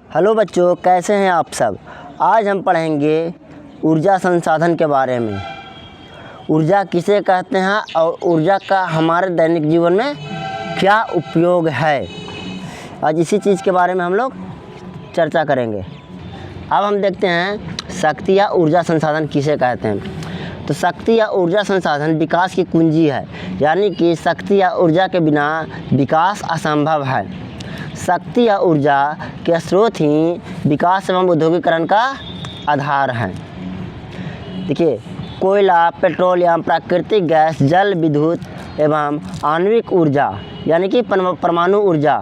Hello बच्चों, कैसे हैं आप सब। आज हम पढ़ेंगे ऊर्जा संसाधन के बारे में। ऊर्जा किसे कहते हैं और ऊर्जा का हमारे दैनिक जीवन में क्या उपयोग है, आज इसी चीज़ के बारे में हम लोग चर्चा करेंगे। अब हम देखते हैं शक्ति या ऊर्जा संसाधन किसे कहते हैं। तो शक्ति या ऊर्जा संसाधन विकास की कुंजी है, यानी कि शक्ति या ऊर्जा के बिना विकास असंभव है। शक्ति या ऊर्जा के स्रोत ही विकास एवं औद्योगिकरण का आधार हैं। देखिए, कोयला, पेट्रोलियम, प्राकृतिक गैस, जल, विद्युत एवं आणविक ऊर्जा यानी कि परमाणु ऊर्जा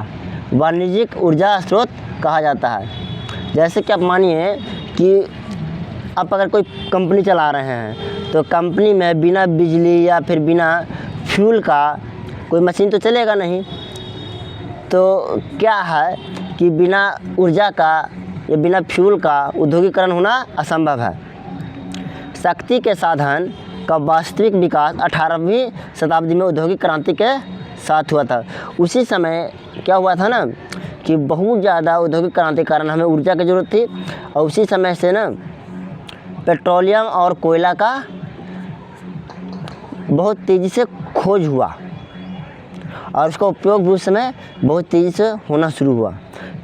वाणिज्यिक ऊर्जा स्रोत कहा जाता है। जैसे कि आप मानिए कि आप अगर कोई कंपनी चला रहे हैं तो कंपनी में बिना बिजली या फिर बिना फ्यूल का कोई मशीन तो चलेगा नहीं। तो क्या है कि बिना ऊर्जा का या बिना फ्यूल का औद्योगिकरण होना असंभव है। शक्ति के साधन का वास्तविक विकास 18वीं शताब्दी में औद्योगिक क्रांति के साथ हुआ था। उसी समय क्या हुआ था ना कि बहुत ज़्यादा औद्योगिक क्रांति के कारण हमें ऊर्जा की ज़रूरत थी, और उसी समय से ना पेट्रोलियम और कोयला का बहुत तेज़ी से खोज हुआ और उसका उपयोग भी उस समय बहुत तेज़ी से होना शुरू हुआ।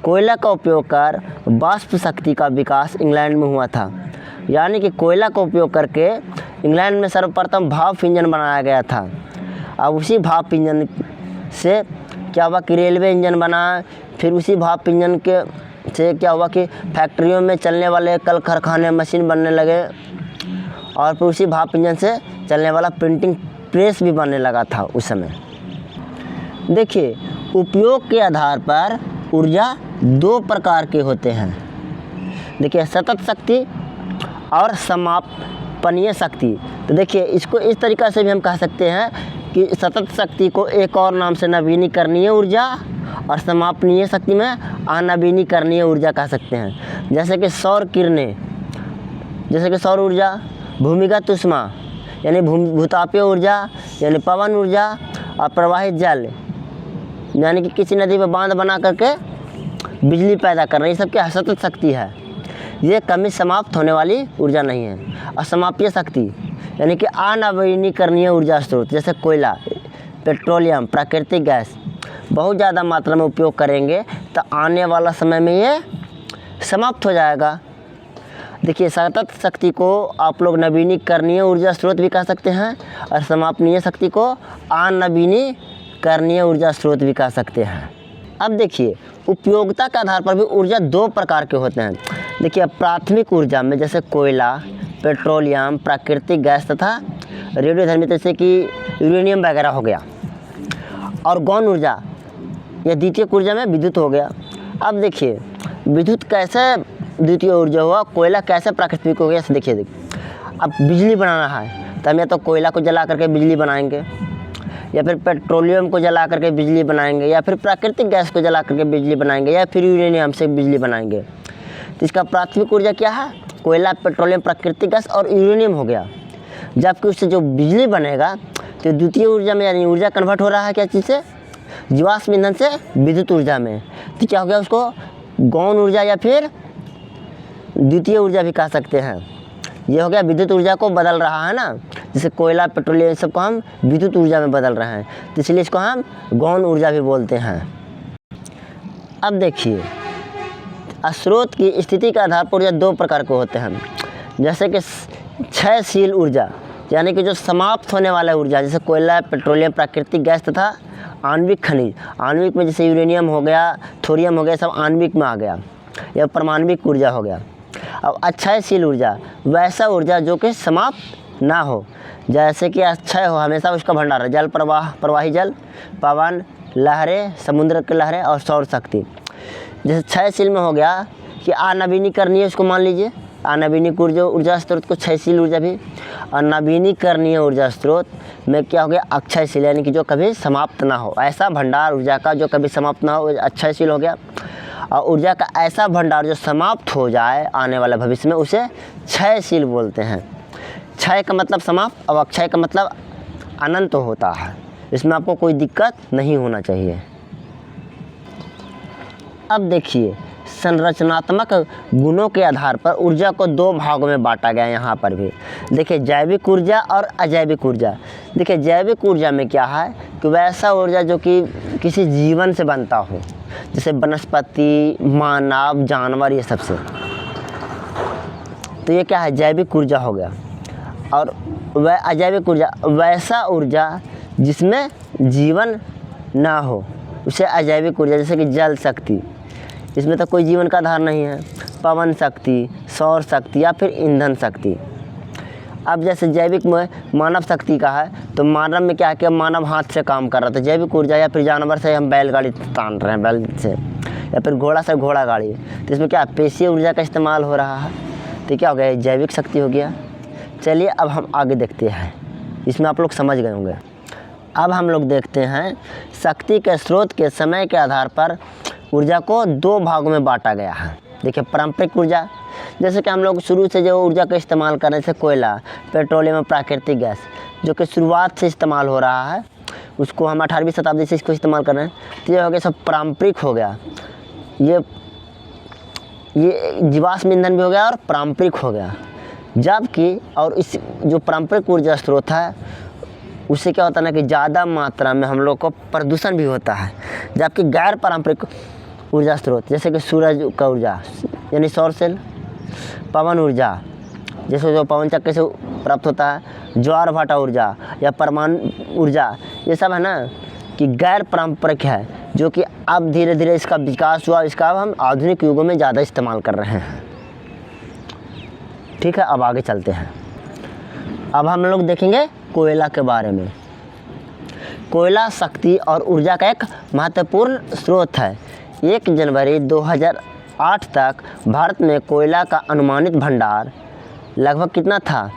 कोयला का उपयोग कर वाष्प शक्ति का विकास इंग्लैंड में हुआ था, यानी कि कोयला का उपयोग करके इंग्लैंड में सर्वप्रथम भाप इंजन बनाया गया था। अब उसी भाप इंजन से क्या हुआ कि रेलवे इंजन बना, फिर उसी भाप इंजन के से क्या हुआ कि फैक्ट्रियों में चलने वाले कल कारखाने मशीन बनने लगे, और फिर उसी भाप इंजन से चलने वाला प्रिंटिंग प्रेस भी बनने लगा था उस समय। देखिए, उपयोग के आधार पर ऊर्जा दो प्रकार के होते हैं। देखिए, सतत शक्ति और समापनीय शक्ति। तो देखिए, इसको इस तरीक़ा से भी हम कह सकते हैं कि सतत शक्ति को एक और नाम से नवीनीकरणीय ऊर्जा और समापनीय शक्ति में अनवीनीकरणीय ऊर्जा कह सकते हैं। जैसे कि सौर किरणें, जैसे कि सौर ऊर्जा, भूमिगत ऊष्मा यानी भूतापीय ऊर्जा यानी पवन ऊर्जा, और प्रवाहित जल यानी कि किसी नदी में बांध बना करके बिजली पैदा करना, ये सब क्या सतत शक्ति है। ये कभी समाप्त होने वाली ऊर्जा नहीं है। असमापीय शक्ति यानी कि अनवीनीकरणीय ऊर्जा स्रोत, जैसे कोयला, पेट्रोलियम, प्राकृतिक गैस बहुत ज़्यादा मात्रा में उपयोग करेंगे तो आने वाला समय में ये समाप्त हो जाएगा। देखिए, सतत शक्ति को आप लोग नवीनीकरणीय ऊर्जा स्रोत भी कह सकते हैं, और समापनीय शक्ति को अनवीनीकरणीय ऊर्जा स्रोत भी कह सकते हैं। अब देखिए, उपयोगिता के आधार पर भी ऊर्जा दो प्रकार के होते हैं। देखिए, प्राथमिक ऊर्जा में जैसे कोयला, पेट्रोलियम, प्राकृतिक गैस तथा रेडियोधर्मी जैसे कि यूरेनियम वगैरह हो गया, और गौण ऊर्जा या द्वितीयक ऊर्जा में विद्युत हो गया। अब देखिए, विद्युत कैसे द्वितीय ऊर्जा हुआ, कोयला कैसे प्राकृतिक हो गया। देखिए, अब बिजली बनाना है तो हम या तो कोयला को जला करके बिजली बनाएंगे, या फिर पेट्रोलियम को जला करके बिजली बनाएंगे, या फिर प्राकृतिक गैस को जला करके बिजली बनाएंगे, या फिर यूरेनियम से बिजली बनाएंगे। तो इसका प्राथमिक ऊर्जा क्या है, कोयला, पेट्रोलियम, प्राकृतिक गैस और यूरेनियम हो गया। जबकि उससे जो बिजली बनेगा तो द्वितीय ऊर्जा में, यानी ऊर्जा कन्वर्ट हो रहा है क्या चीज़ से, जीवाश्म ईंधन से विद्युत ऊर्जा में। तो क्या हो गया, उसको गौण ऊर्जा या फिर द्वितीय ऊर्जा भी कह सकते हैं। ये हो गया विद्युत ऊर्जा को बदल रहा है ना, जैसे कोयला, पेट्रोलियम सबको हम विद्युत ऊर्जा में बदल रहे हैं, तो इसलिए इसको हम गौण ऊर्जा भी बोलते हैं। अब देखिए, स्रोत की स्थिति के आधार पर ऊर्जा दो प्रकार के होते हैं। जैसे कि क्षयशील ऊर्जा यानी कि जो समाप्त होने वाला ऊर्जा, जैसे कोयला, पेट्रोलियम, प्राकृतिक गैस तथा आणविक खनिज। आणविक में जैसे यूरेनियम हो गया, थोरियम हो गया, सब आणविक में आ गया, या परमाणविक ऊर्जा हो गया। अब अक्षयशील ऊर्जा वैसा ऊर्जा जो कि समाप्त ना हो, जैसे कि अक्षय हो, हमेशा उसका भंडार है। जल प्रवाह, प्रवाही जल, पवन, लहरें, समुद्र की लहरें और सौर शक्ति। जैसे क्षयशील में हो गया कि अनवीनीकरणीय, इसको मान लीजिए अनवीनीक ऊर्जा स्रोत को क्षयशील ऊर्जा भी, और नवीनीकरणीय ऊर्जा स्रोत में क्या हो गया, अक्षयशील यानी कि जो कभी समाप्त ना हो, ऐसा भंडार ऊर्जा का जो कभी समाप्त ना हो अक्षयशील हो गया। और ऊर्जा का ऐसा भंडार जो समाप्त हो जाए आने वाले भविष्य में, उसे क्षयशील बोलते हैं। क्षय का मतलब समाप्त, और अक्षय का मतलब अनंत होता है। इसमें आपको कोई दिक्कत नहीं होना चाहिए। अब देखिए, संरचनात्मक गुणों के आधार पर ऊर्जा को दो भागों में बांटा गया है। यहाँ पर भी देखिए जैविक ऊर्जा और अजैविक ऊर्जा। देखिए जैविक ऊर्जा में क्या है कि वैसा ऊर्जा जो कि किसी जीवन से बनता हो, जैसे वनस्पति, मानव, जानवर, ये सबसे, तो ये क्या है, जैविक ऊर्जा हो गया। और वह अजैविक ऊर्जा, वैसा ऊर्जा जिसमें जीवन ना हो, उसे अजैविक ऊर्जा। जैसे कि जल शक्ति, इसमें तो कोई जीवन का आधार नहीं है। पवन शक्ति, सौर शक्ति या फिर ईंधन शक्ति। अब जैसे जैविक में मानव शक्ति का है, तो मानव में क्या है कि मानव हाथ से काम कर रहा था, जैविक ऊर्जा। या फिर जानवर से हम बैलगाड़ी तान रहे हैं, बैल से, या फिर घोड़ा से घोड़ा गाड़ी, तो इसमें क्या पेशीय ऊर्जा का इस्तेमाल हो रहा है, तो क्या हो गया, जैविक शक्ति हो गया। चलिए अब हम आगे देखते हैं, इसमें आप लोग समझ गए होंगे। अब हम लोग देखते हैं शक्ति के स्रोत के समय के आधार पर ऊर्जा को दो भागों में बांटा गया है। देखिए पारंपरिक ऊर्जा, जैसे कि हम लोग शुरू से जो ऊर्जा का इस्तेमाल कर रहे हैं, जैसे कोयला, पेट्रोलियम और प्राकृतिक गैस, जो कि शुरुआत से इस्तेमाल हो रहा है, उसको हम 18वीं शताब्दी से इसको इस्तेमाल कर रहे हैं, तो ये हो गया सब पारंपरिक हो गया। ये जीवाश्म ईंधन भी हो गया और पारंपरिक हो गया। जबकि और इस जो पारंपरिक ऊर्जा स्रोत है, उससे क्या होता है ना कि ज़्यादा मात्रा में हम लोग को प्रदूषण भी होता है। जबकि गैर पारंपरिक ऊर्जा स्रोत, जैसे कि सूरज का ऊर्जा यानी सौर सेल, पवन ऊर्जा जैसे जो पवन चक्के से प्राप्त होता है, ज्वार भाटा ऊर्जा या परमाणु ऊर्जा, ये सब है ना कि गैर पारंपरिक है, जो कि अब धीरे धीरे इसका विकास हुआ। इसका अब हम आधुनिक युगों में ज़्यादा इस्तेमाल कर रहे हैं। ठीक है, अब आगे चलते हैं। अब हम लोग देखेंगे कोयला के बारे में। कोयला शक्ति और ऊर्जा का एक महत्वपूर्ण स्रोत है। 1 जनवरी 2008 तक भारत में कोयला का अनुमानित भंडार लगभग कितना था,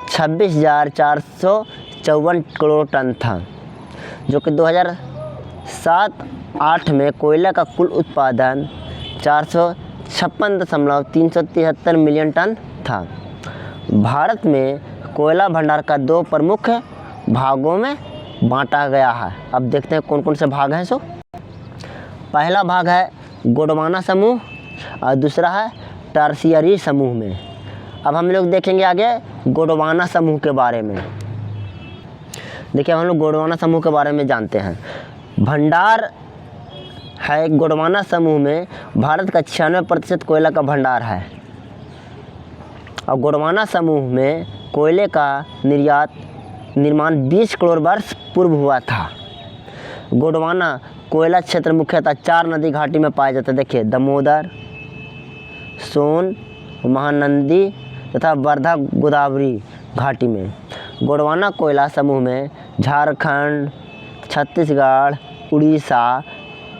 26,454 करोड़ टन था, जो कि 2007-08 में कोयला का कुल उत्पादन 456.373 मिलियन टन था। भारत में कोयला भंडार का दो प्रमुख भागों में बांटा गया है। अब देखते हैं कौन कौन से भाग हैं। सो पहला भाग है गोंडवाना समूह और दूसरा है टर्शियरी समूह में। अब हम लोग देखेंगे आगे गोंडवाना समूह के बारे में। देखिए हम लोग गोंडवाना समूह के बारे में जानते हैं। भंडार है गोंडवाना समूह में भारत का 96% कोयला का भंडार है। और गोंडवाना समूह में कोयले का निर्माण 20 करोड़ वर्ष पूर्व हुआ था। गोंडवाना कोयला क्षेत्र मुख्यतः 4 नदी घाटी में पाया जाता है। देखिए दामोदर, सोन, महानंदी तथा वर्धा गोदावरी घाटी में। गोंडवाना कोयला समूह में झारखंड, छत्तीसगढ़, उड़ीसा,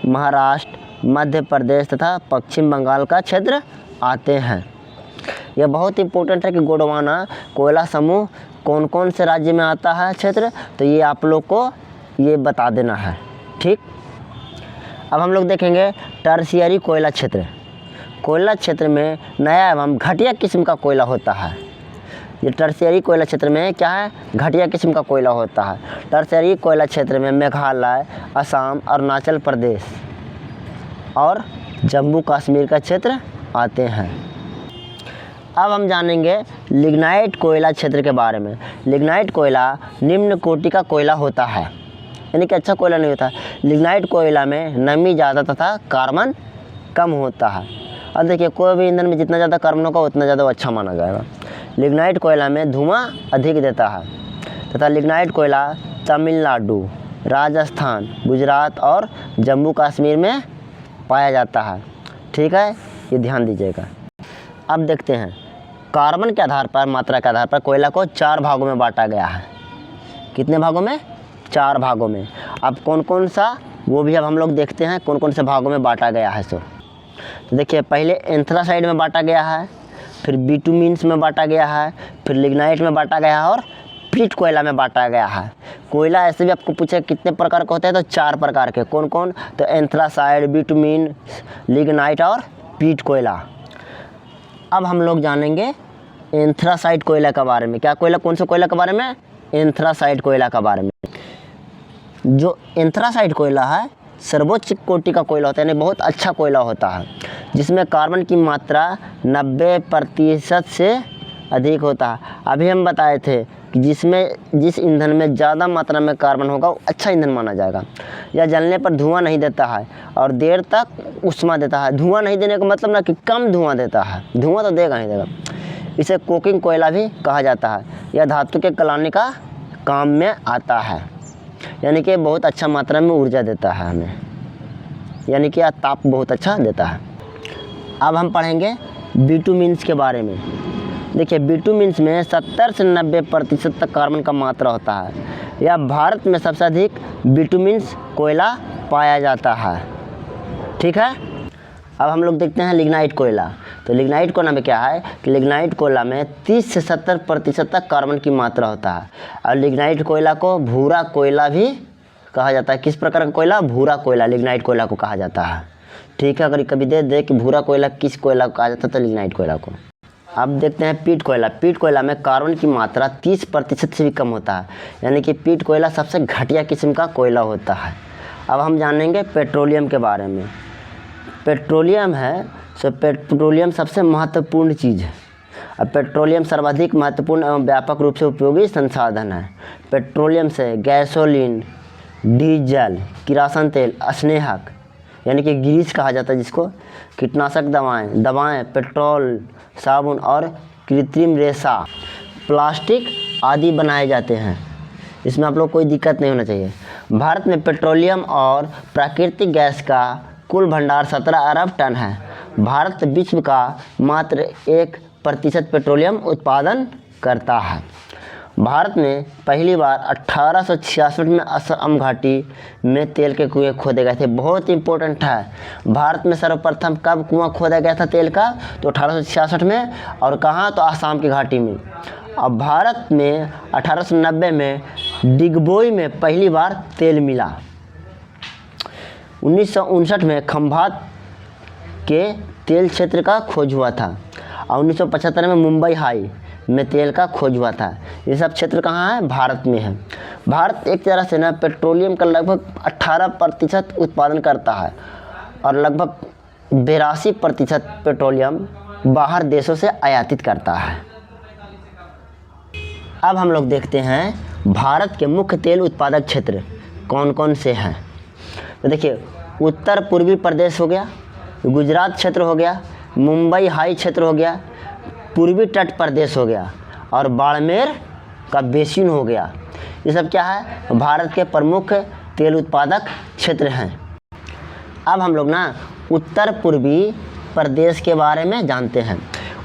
महाराष्ट्र, मध्य प्रदेश तथा पश्चिम बंगाल का क्षेत्र आते हैं। यह बहुत इंपॉर्टेंट है कि गोंडवाना कोयला समूह कौन कौन से राज्य में आता है क्षेत्र, तो ये आप लोग को ये बता देना है। ठीक, अब हम लोग देखेंगे टर्शियरी कोयला क्षेत्र। कोयला क्षेत्र में नया एवं घटिया किस्म का कोयला होता है। ये टर्शियरी कोयला क्षेत्र में क्या है, घटिया किस्म का कोयला होता है। टर्शियरी कोयला क्षेत्र में मेघालय, असम, अरुणाचल प्रदेश और जम्मू कश्मीर का क्षेत्र आते हैं। अब हम जानेंगे लिग्नाइट कोयला क्षेत्र के बारे में। लिग्नाइट कोयला निम्न कोटि का कोयला होता है, यानी कि अच्छा कोयला नहीं होता। लिग्नाइट कोयला में नमी ज़्यादा तथा कार्बन कम होता है। अब देखिए कोई भी ईंधन में जितना ज़्यादा कार्बन होगा उतना ज़्यादा अच्छा माना जाएगा। लिग्नाइट कोयला में धुआं अधिक देता है तथा लिग्नाइट कोयला तमिलनाडु, राजस्थान, गुजरात और जम्मू कश्मीर में पाया जाता है। ठीक है, ये ध्यान दीजिएगा। अब देखते हैं कार्बन के आधार पर, मात्रा के आधार पर कोयला को 4 भागों में बांटा गया है। कितने भागों में, 4 भागों में। अब कौन कौन सा, वो भी अब हम लोग देखते हैं कौन कौन से भागों में बांटा गया है। तो देखिए पहले एंथ्रासाइड में बांटा गया है, फिर बिटुमिन्स में बांटा गया है, फिर लिग्नाइट में बांटा गया है और पीट कोयला में बांटा गया है। कोयला ऐसे भी आपको पूछे कितने प्रकार का होता है, तो 4 प्रकार के। कौन कौन, तो एंथ्रासाइड, बिटुमिन, लिग्नाइट और पीट कोयला। अब हम लोग जानेंगे एंथ्रासाइड कोयला के बारे में। क्या कोयला, कौन से कोयला के बारे में, एंथ्रासाइड कोयला के बारे में। जो एंथ्रासाइड कोयला है सर्वोच्च कोटि का कोयला होता है, यानी बहुत अच्छा कोयला होता है। जिसमें कार्बन की मात्रा 90% से अधिक होता है। अभी हम बताए थे कि जिस ईंधन में ज़्यादा मात्रा में कार्बन होगा वो अच्छा ईंधन माना जाएगा। यह जलने पर धुआं नहीं देता है और देर तक ऊष्मा देता है। धुआं नहीं देने का मतलब ना कि कम धुआं देता है, धुआं तो देगा ही देगा। इसे कोकिंग कोयला भी कहा जाता है। यह धातु के गलाने का काम में आता है, यानी कि बहुत अच्छा मात्रा में ऊर्जा देता है हमें, यानी कि यह ताप बहुत अच्छा देता है। अब हम पढ़ेंगे बिटुमिन्स के बारे में। देखिए, बिटुमिन्स में 70 से 90% तक कार्बन का मात्रा होता है। यह भारत में सबसे अधिक बिटुमिन्स कोयला पाया जाता है। ठीक है, अब हम लोग देखते हैं लिग्नाइट कोयला। तो लिग्नाइट कोयला में क्या है कि लिग्नाइट कोयला में 30 से 70% तक कार्बन की मात्रा होता है। और लिग्नाइट कोयला को भूरा कोयला भी कहा जाता है। किस प्रकार का कोयला? भूरा कोयला लिग्नाइट कोयला को कहा जाता है। ठीक है, अगर कभी दे कि भूरा कोयला किस कोयला को कहा जाता है तो लिग्नाइट कोयला को। अब देखते हैं पीट कोयला। पीट कोयला में कार्बन की मात्रा 30% से भी कम होता है, यानी कि पीट कोयला सबसे घटिया किस्म का कोयला होता है। अब हम जानेंगे पेट्रोलियम के बारे में। पेट्रोलियम है सो पेट्रोलियम सबसे महत्वपूर्ण चीज़ है। अब पेट्रोलियम सर्वाधिक महत्वपूर्ण एवं व्यापक रूप से उपयोगी संसाधन है। पेट्रोलियम से गैसोलीन, डीजल, किरासन तेल, स्नेहक यानी कि ग्रीस कहा जाता है जिसको, कीटनाशक दवाएं, पेट्रोल, साबुन और कृत्रिम रेशा, प्लास्टिक आदि बनाए जाते हैं। इसमें आप लोग कोई दिक्कत नहीं होना चाहिए। भारत में पेट्रोलियम और प्राकृतिक गैस का कुल भंडार 17 अरब टन है। भारत विश्व का मात्र 1% पेट्रोलियम उत्पादन करता है। भारत में पहली बार 1866 में असम घाटी में तेल के कुएं खोदे गए थे। बहुत इंपॉर्टेंट है। भारत में सर्वप्रथम कब कुआं खोदा गया था तेल का? तो 1866 में। और कहाँ? तो आसाम की घाटी में। अब भारत में 1890 में डिगबोई में पहली बार तेल मिला। 1959 में खंभात के तेल क्षेत्र का खोज हुआ था और 1975 में मुंबई हाई में तेल का खोज हुआ था। ये सब क्षेत्र कहाँ है? भारत में है। भारत एक तरह से ना पेट्रोलियम का लगभग 18% उत्पादन करता है और लगभग 82% पेट्रोलियम बाहर देशों से आयातित करता है। अब हम लोग देखते हैं भारत के मुख्य तेल उत्पादक क्षेत्र कौन कौन से हैं। तो देखिए, उत्तर पूर्वी प्रदेश हो गया, गुजरात क्षेत्र हो गया, मुंबई हाई क्षेत्र हो गया, पूर्वी तट प्रदेश हो गया और बाड़मेर का बेसिन हो गया। ये सब क्या है? भारत के प्रमुख तेल उत्पादक क्षेत्र हैं। अब हम लोग ना उत्तर पूर्वी प्रदेश के बारे में जानते हैं।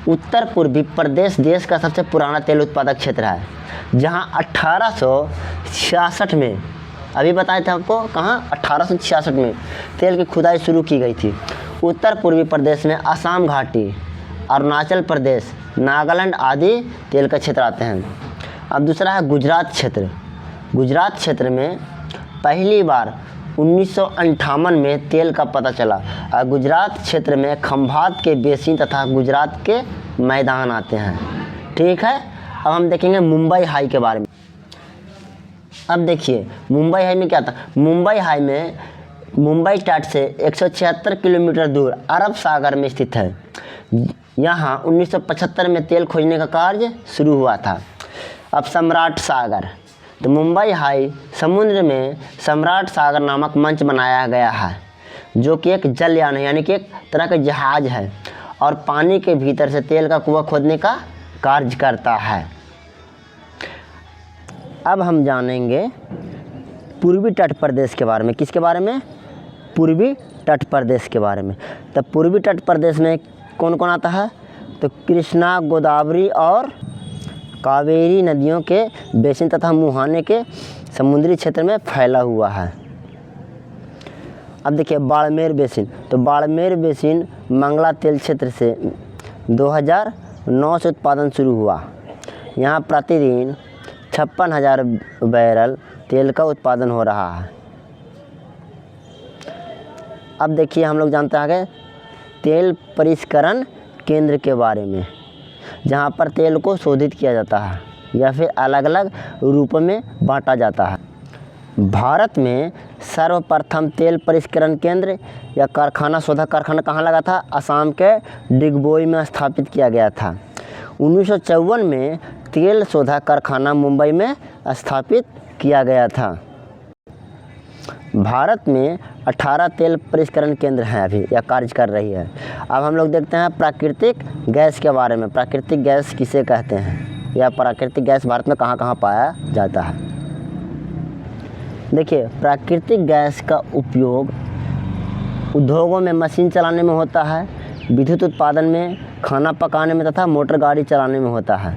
उत्तर पूर्वी प्रदेश देश का सबसे पुराना तेल उत्पादक क्षेत्र है, जहां 1866 में, अभी बताए थे आपको, कहाँ? 1866 में तेल की खुदाई शुरू की गई थी। उत्तर पूर्वी प्रदेश में असम घाटी, अरुणाचल प्रदेश, नागालैंड आदि तेल का क्षेत्र आते हैं। अब दूसरा है गुजरात क्षेत्र। गुजरात क्षेत्र में पहली बार 1958 में तेल का पता चला और गुजरात क्षेत्र में खंभात के बेसिन तथा गुजरात के मैदान आते हैं। ठीक है, अब हम देखेंगे मुंबई हाई के बारे में। अब देखिए, मुंबई हाई में क्या था? मुंबई हाई में मुंबई तट से 176 किलोमीटर दूर अरब सागर में स्थित है। यहाँ 1975 में तेल खोजने का कार्य शुरू हुआ था। अब सम्राट सागर, तो मुंबई हाई समुद्र में सम्राट सागर नामक मंच बनाया गया है, जो कि एक जलयान है, यानी कि एक तरह का जहाज है और पानी के भीतर से तेल का कुआं खोदने का कार्य करता है। अब हम जानेंगे पूर्वी तट प्रदेश के बारे में। किसके बारे में? पूर्वी तट प्रदेश के बारे में। तो पूर्वी तट प्रदेश में कौन कौन आता है? तो कृष्णा, गोदावरी और कावेरी नदियों के बेसिन तथा मुहाने के समुद्री क्षेत्र में फैला हुआ है। अब देखिए बाड़मेर बेसिन, तो बाड़मेर बेसिन मंगला तेल क्षेत्र से 2009 से उत्पादन शुरू हुआ। यहाँ प्रतिदिन 56,000 बैरल तेल का उत्पादन हो रहा है। अब देखिए हम लोग जानते हैं आगे तेल परिष्करण केंद्र के बारे में, जहाँ पर तेल को शोधित किया जाता है या फिर अलग अलग रूपों में बांटा जाता है। भारत में सर्वप्रथम तेल परिष्करण केंद्र या कारखाना शोधक कारखाना कहाँ लगा था? असम के डिगबोई में स्थापित किया गया था। 1954 में तेल शोधक कारखाना मुंबई में स्थापित किया गया था। भारत में 18 तेल परिष्करण केंद्र हैं अभी या कार्य कर रही है। अब हम लोग देखते हैं प्राकृतिक गैस के बारे में। प्राकृतिक गैस किसे कहते हैं या प्राकृतिक गैस भारत में कहाँ कहाँ पाया जाता है? देखिए, प्राकृतिक गैस का उपयोग उद्योगों में मशीन चलाने में होता है, विद्युत उत्पादन में, खाना पकाने में तथा मोटर गाड़ी चलाने में होता है।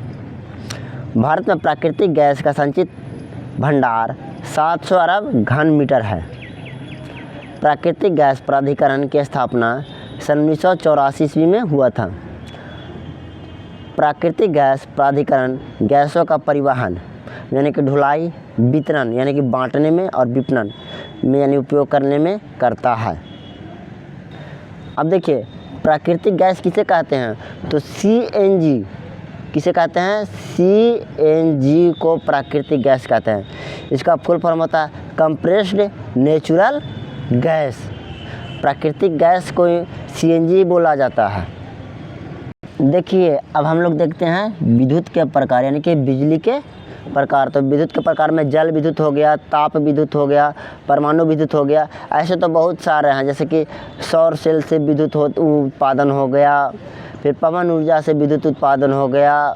भारत में प्राकृतिक गैस का संचित भंडार 700 अरब घन मीटर है। प्राकृतिक गैस प्राधिकरण की स्थापना सन 1984 ईस्वी में हुआ था। प्राकृतिक गैस प्राधिकरण गैसों का परिवहन यानी कि ढुलाई, वितरण यानी कि बांटने में और विपणन में यानी उपयोग करने में करता है। अब देखिए, प्राकृतिक गैस किसे कहते हैं? तो CNG किसे कहते हैं? CNG को प्राकृतिक गैस कहते हैं। इसका फुल फॉर्म होता है कंप्रेस्ड नेचुरल गैस। प्राकृतिक गैस को CNG बोला जाता है। देखिए, अब हम लोग देखते हैं विद्युत के प्रकार यानी कि बिजली के प्रकार। तो विद्युत के प्रकार में जल विद्युत हो गया, ताप विद्युत हो गया, परमाणु विद्युत हो गया। ऐसे तो बहुत सारे हैं, जैसे कि सौर सेल से विद्युत उत्पादन हो गया, फिर पवन ऊर्जा से विद्युत उत्पादन हो गया,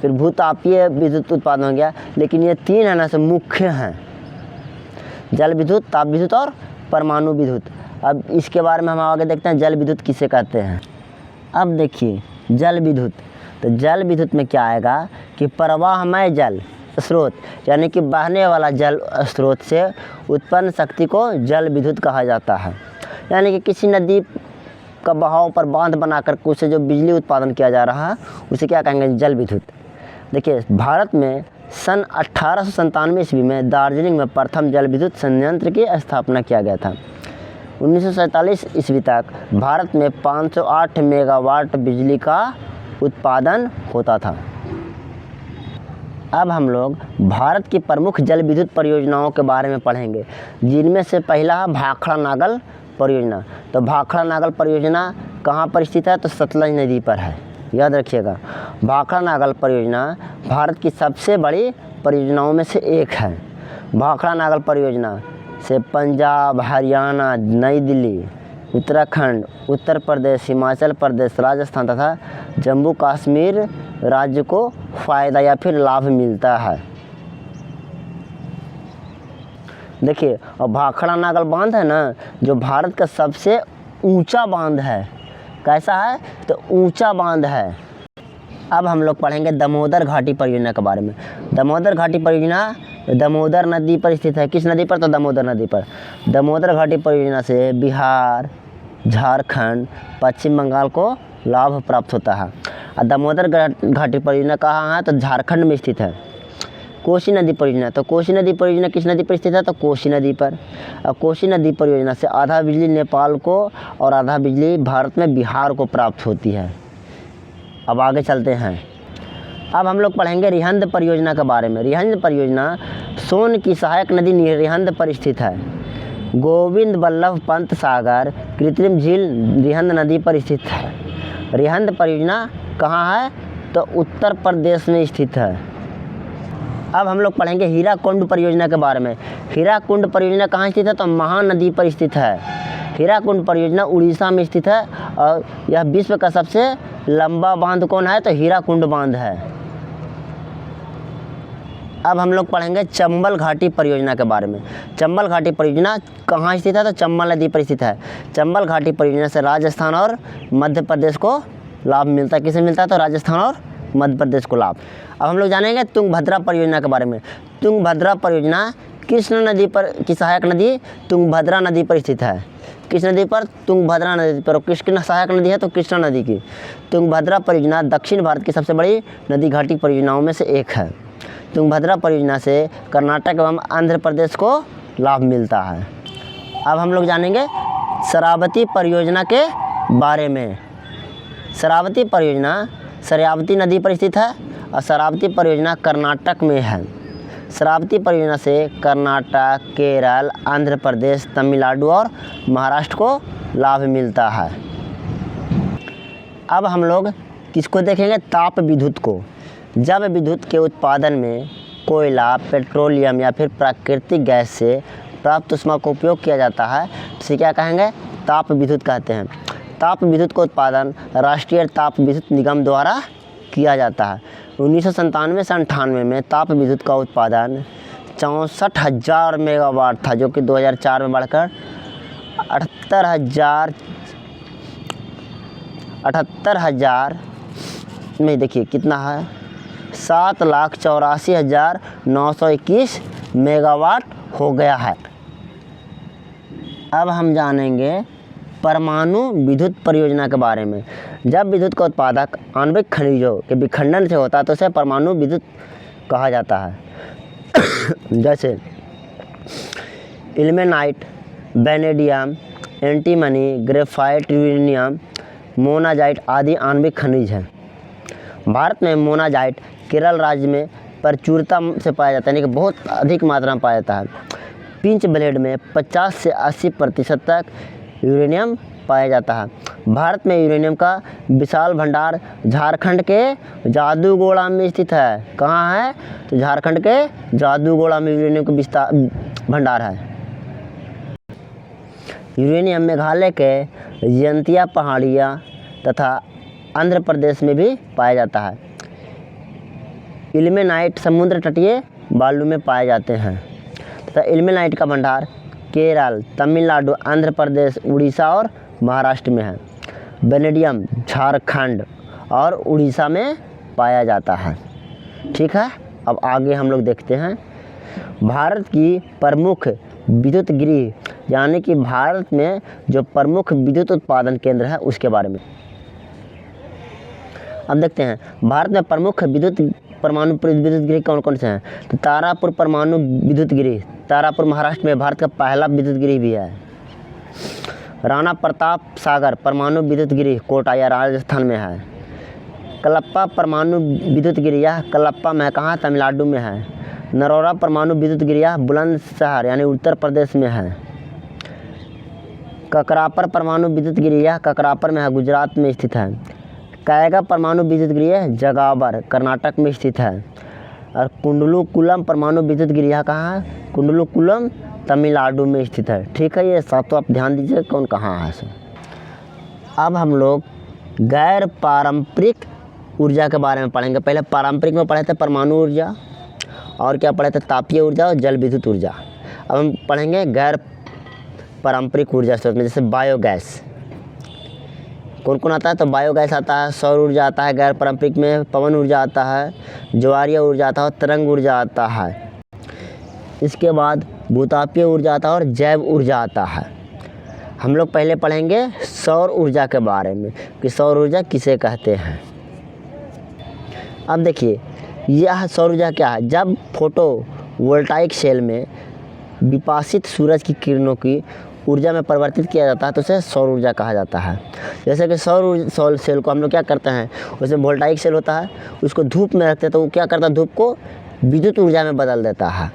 फिर भूतापीय विद्युत उत्पादन हो गया। लेकिन ये तीन है ना से मुख्य हैं, जल विद्युत, ताप विद्युत और परमाणु विद्युत। अब इसके बारे में हम आगे देखते हैं जल विद्युत किसे कहते हैं। अब देखिए, जल विद्युत, तो जल विद्युत में क्या आएगा कि प्रवाहमय जल स्रोत यानी कि बहने वाला जल स्रोत से उत्पन्न शक्ति को जल विद्युत कहा जाता है। यानी कि किसी नदी का बहाव पर बांध बनाकर उससे जो बिजली उत्पादन किया जा रहा है उसे क्या कहेंगे? जल विद्युत। देखिए, भारत में सन 1897 ईस्वी में दार्जिलिंग में प्रथम जल विद्युत संयंत्र की स्थापना किया गया था। 1947 ईस्वी तक भारत में 508 मेगावाट बिजली का उत्पादन होता था। अब हम लोग भारत की प्रमुख जल विद्युत परियोजनाओं के बारे में पढ़ेंगे, जिनमें से पहला है भाखड़ा नागल परियोजना। तो भाखड़ा नागल परियोजना कहाँ पर स्थित है? तो सतलज नदी पर है, याद रखिएगा। भाखड़ा नागल परियोजना भारत की सबसे बड़ी परियोजनाओं में से एक है। भाखड़ा नागल परियोजना से पंजाब, हरियाणा, नई दिल्ली, उत्तराखंड, उत्तर प्रदेश, हिमाचल प्रदेश, राजस्थान तथा जम्मू कश्मीर राज्य को फ़ायदा या फिर लाभ मिलता है। देखिए, और भाखड़ा नागल बांध है ना, जो भारत का सबसे ऊंचा बांध है। कैसा है? तो ऊंचा बांध है। अब हम लोग पढ़ेंगे दामोदर घाटी परियोजना के बारे में। दामोदर घाटी परियोजना दामोदर नदी पर स्थित है। किस नदी पर? तो दामोदर नदी पर। दामोदर घाटी परियोजना से बिहार, झारखंड, पश्चिम बंगाल को लाभ प्राप्त होता है। और दामोदर घाटी परियोजना कहाँ है? तो झारखंड में स्थित है। कोसी नदी परियोजना, तो कोसी नदी परियोजना किस नदी पर स्थित है? तो कोसी नदी पर। और कोसी नदी परियोजना से आधा बिजली नेपाल को और आधा बिजली भारत में बिहार को प्राप्त होती है। अब आगे चलते हैं। अब हम लोग पढ़ेंगे रिहंद परियोजना के बारे में। रिहंद परियोजना सोन की सहायक नदी रिहंद पर स्थित है। गोविंद बल्लभ पंत सागर कृत्रिम झील रिहंद नदी पर स्थित है। रिहंद परियोजना कहाँ है? तो उत्तर प्रदेश में स्थित है। अब हम लोग पढ़ेंगे हीराकुंड परियोजना के बारे में। हीराकुंड परियोजना कहाँ स्थित है? तो महानदी पर स्थित है। हीराकुंड परियोजना उड़ीसा में स्थित है और यह विश्व का सबसे लंबा बांध कौन है? तो हीराकुंड बांध है। अब हम लोग पढ़ेंगे चंबल घाटी परियोजना के बारे में। चंबल घाटी परियोजना कहाँ स्थित है? तो चंबल नदी पर स्थित है। चंबल घाटी परियोजना से राजस्थान और मध्य प्रदेश को लाभ मिलता है। किसे मिलता है? तो राजस्थान और मध्य प्रदेश को लाभ। अब हम लोग जानेंगे तुंगभद्रा परियोजना के बारे में। तुंगभद्रा परियोजना कृष्ण नदी पर की सहायक नदी तुंगभद्रा नदी पर स्थित है। किस नदी पर? तुंगभद्रा नदी पर। किसकी सहायक नदी है? तो कृष्णा नदी की। तुंगभद्रा परियोजना दक्षिण भारत की सबसे बड़ी नदी घाटी परियोजनाओं में से एक है। तुंगभद्रा परियोजना से कर्नाटक एवं आंध्र प्रदेश को लाभ मिलता है। अब हम लोग जानेंगे शरावती परियोजना के बारे में। शरावती परियोजना शरावती नदी पर स्थित है और शरावती परियोजना कर्नाटक में है। शरावती परियोजना से कर्नाटक, केरल, आंध्र प्रदेश, तमिलनाडु और महाराष्ट्र को लाभ मिलता है। अब हम लोग किसको देखेंगे? ताप विद्युत को। जब विद्युत के उत्पादन में कोयला, पेट्रोलियम या फिर प्राकृतिक गैस से प्राप्त ऊष्मा का उपयोग किया जाता है तो इसे क्या कहेंगे? ताप विद्युत कहते हैं। ताप विद्युत का उत्पादन राष्ट्रीय ताप विद्युत निगम द्वारा किया जाता है। 1997 से 98 में ताप विद्युत का उत्पादन 64,000 मेगावाट था, जो कि 2004 में बढ़कर 78,000 में देखिए कितना है, 7,84,921 मेगावाट हो गया है। अब हम जानेंगे परमाणु विद्युत परियोजना के बारे में। जब विद्युत का उत्पादक आणविक खनिजों के विखंडन से होता है तो उसे परमाणु विद्युत कहा जाता है। जैसे ilmenite, vanadium, antimony, graphite, uranium, monazite आदि आणविक खनिज हैं। भारत में मोनाजाइट केरल राज्य में प्रचुरता से पाया जाता है, यानी कि बहुत अधिक मात्रा में पाया जाता है। पिंच ब्लेड में 50 से 80% तक यूरेनियम पाया जाता है। भारत में यूरेनियम का विशाल भंडार झारखंड के जादूगोड़ा में स्थित है। कहाँ है? तो झारखंड के जादूगोड़ा में यूरेनियम का भंडार है। यूरेनियम मेघालय के जयंतिया पहाड़ियाँ तथा आंध्र प्रदेश में भी पाया जाता है। इल्मेनाइट समुद्र तटीय बालू में पाए जाते हैं तथा इल्मेनाइट का भंडार केरल, तमिलनाडु, आंध्र प्रदेश, उड़ीसा और महाराष्ट्र में है। वेनेडियम झारखंड और उड़ीसा में पाया जाता है। ठीक है, अब आगे हम लोग देखते हैं भारत की प्रमुख विद्युत गृह, यानी कि भारत में जो प्रमुख विद्युत उत्पादन केंद्र है उसके बारे में। अब देखते हैं भारत में प्रमुख परमाणु विद्युत गृह कौन कौन से हैं। तो तारापुर परमाणु विद्युत गृह, तारापुर महाराष्ट्र में भारत का पहला विद्युत गृह भी है। राणा प्रताप सागर परमाणु विद्युत गृह कोटा या राजस्थान में है। कलप्पा परमाणु विद्युत गृह कलप्पा में कहाँ? तमिलनाडु में है। नरोरा परमाणु विद्युत गृह बुलंदशहर यानी उत्तर प्रदेश में है। ककरापर परमाणु विद्युत गृह ककरापर में है, गुजरात में स्थित है। कैगा परमाणु विद्युत गृह जगावर कर्नाटक में स्थित है। और कुंडलुकुलम परमाणु विद्युत गृह कहाँ है? कुंडलुकुलम तमिलनाडु में स्थित है। ठीक है, ये सब तो आप ध्यान दीजिए कौन कहाँ है सो। अब हम लोग गैर पारंपरिक ऊर्जा के बारे में पढ़ेंगे। पहले पारंपरिक में पढ़े थे परमाणु ऊर्जा, और क्या पढ़े थे? तापीय ऊर्जा और जल विद्युत ऊर्जा। अब हम पढ़ेंगे गैर पारंपरिक ऊर्जा स्रोत में, जैसे बायोगैस। कौन कौन आता है? तो बायोगैस आता है, सौर ऊर्जा आता है, गैर पारंपरिक में पवन ऊर्जा आता है, ज्वारीय ऊर्जा आता है और तरंग ऊर्जा आता है। इसके बाद भूतापीय ऊर्जा आता है और जैव ऊर्जा आता है। हम लोग पहले पढ़ेंगे सौर ऊर्जा के बारे में कि सौर ऊर्जा किसे कहते हैं। अब देखिए यह सौर ऊर्जा क्या है? जब फोटोवोल्टाइक सेल में विपासित सूरज की किरणों की ऊर्जा में परिवर्तित किया जाता है तो उसे सौर ऊर्जा कहा जाता है। जैसे कि सौर सेल को हम लोग क्या करते हैं, उसमें वोल्टाइक सेल होता है, उसको धूप में रखते हैं तो वो क्या करता है, धूप को विद्युत ऊर्जा में बदल देता है।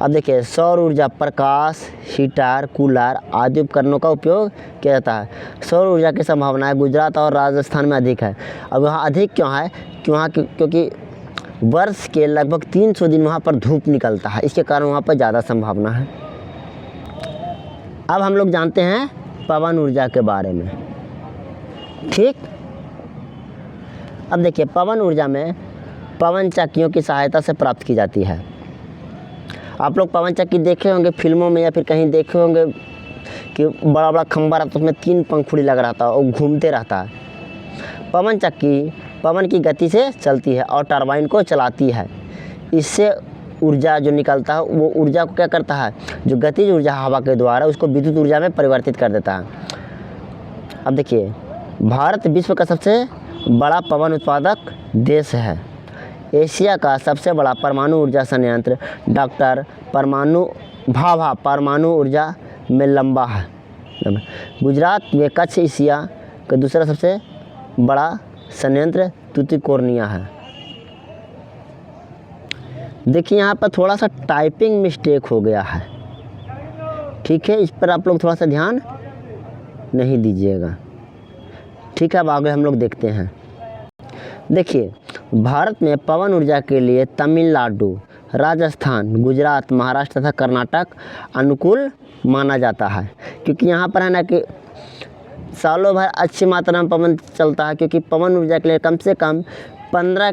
अब देखिए सौर ऊर्जा प्रकाश, हीटर, कूलर आदि उपकरणों का उपयोग किया जाता है। सौर ऊर्जा की संभावनाएं गुजरात और राजस्थान में अधिक है। अब वहाँ अधिक क्यों है? क्योंकि वर्ष के लगभग 300 दिन वहाँ पर धूप निकलता है, इसके कारण वहाँ पर ज़्यादा संभावना है। अब हम लोग जानते हैं पवन ऊर्जा के बारे में। ठीक, अब देखिए पवन ऊर्जा में पवन चक्कियों की सहायता से प्राप्त की जाती है। आप लोग पवन चक्की देखे होंगे फिल्मों में या फिर कहीं देखे होंगे कि बड़ा बड़ा खंबा रहता है, उसमें 3 पंखुड़ी लगा रहता है और घूमते रहता है। पवन चक्की पवन की गति से चलती है और टरबाइन को चलाती है। इससे ऊर्जा जो निकलता है वो ऊर्जा को क्या करता है, जो गतिज ऊर्जा हवा के द्वारा उसको विद्युत ऊर्जा में परिवर्तित कर देता है। अब देखिए भारत विश्व का सबसे बड़ा पवन उत्पादक देश है। एशिया का सबसे बड़ा परमाणु ऊर्जा संयंत्र डॉक्टर भाभा परमाणु ऊर्जा में लंबा है। गुजरात में कच्छ एशिया का दूसरा सबसे बड़ा संयंत्र तुतिकोरनिया है। देखिए यहाँ पर थोड़ा सा टाइपिंग मिस्टेक हो गया है, ठीक है, इस पर आप लोग थोड़ा सा ध्यान नहीं दीजिएगा। ठीक है, अब आगे हम लोग देखते हैं। देखिए, भारत में पवन ऊर्जा के लिए तमिलनाडु, राजस्थान, गुजरात, महाराष्ट्र तथा कर्नाटक अनुकूल माना जाता है, क्योंकि यहाँ पर है ना कि सालों भर अच्छी मात्रा में पवन चलता है, क्योंकि पवन ऊर्जा के लिए कम से कम 15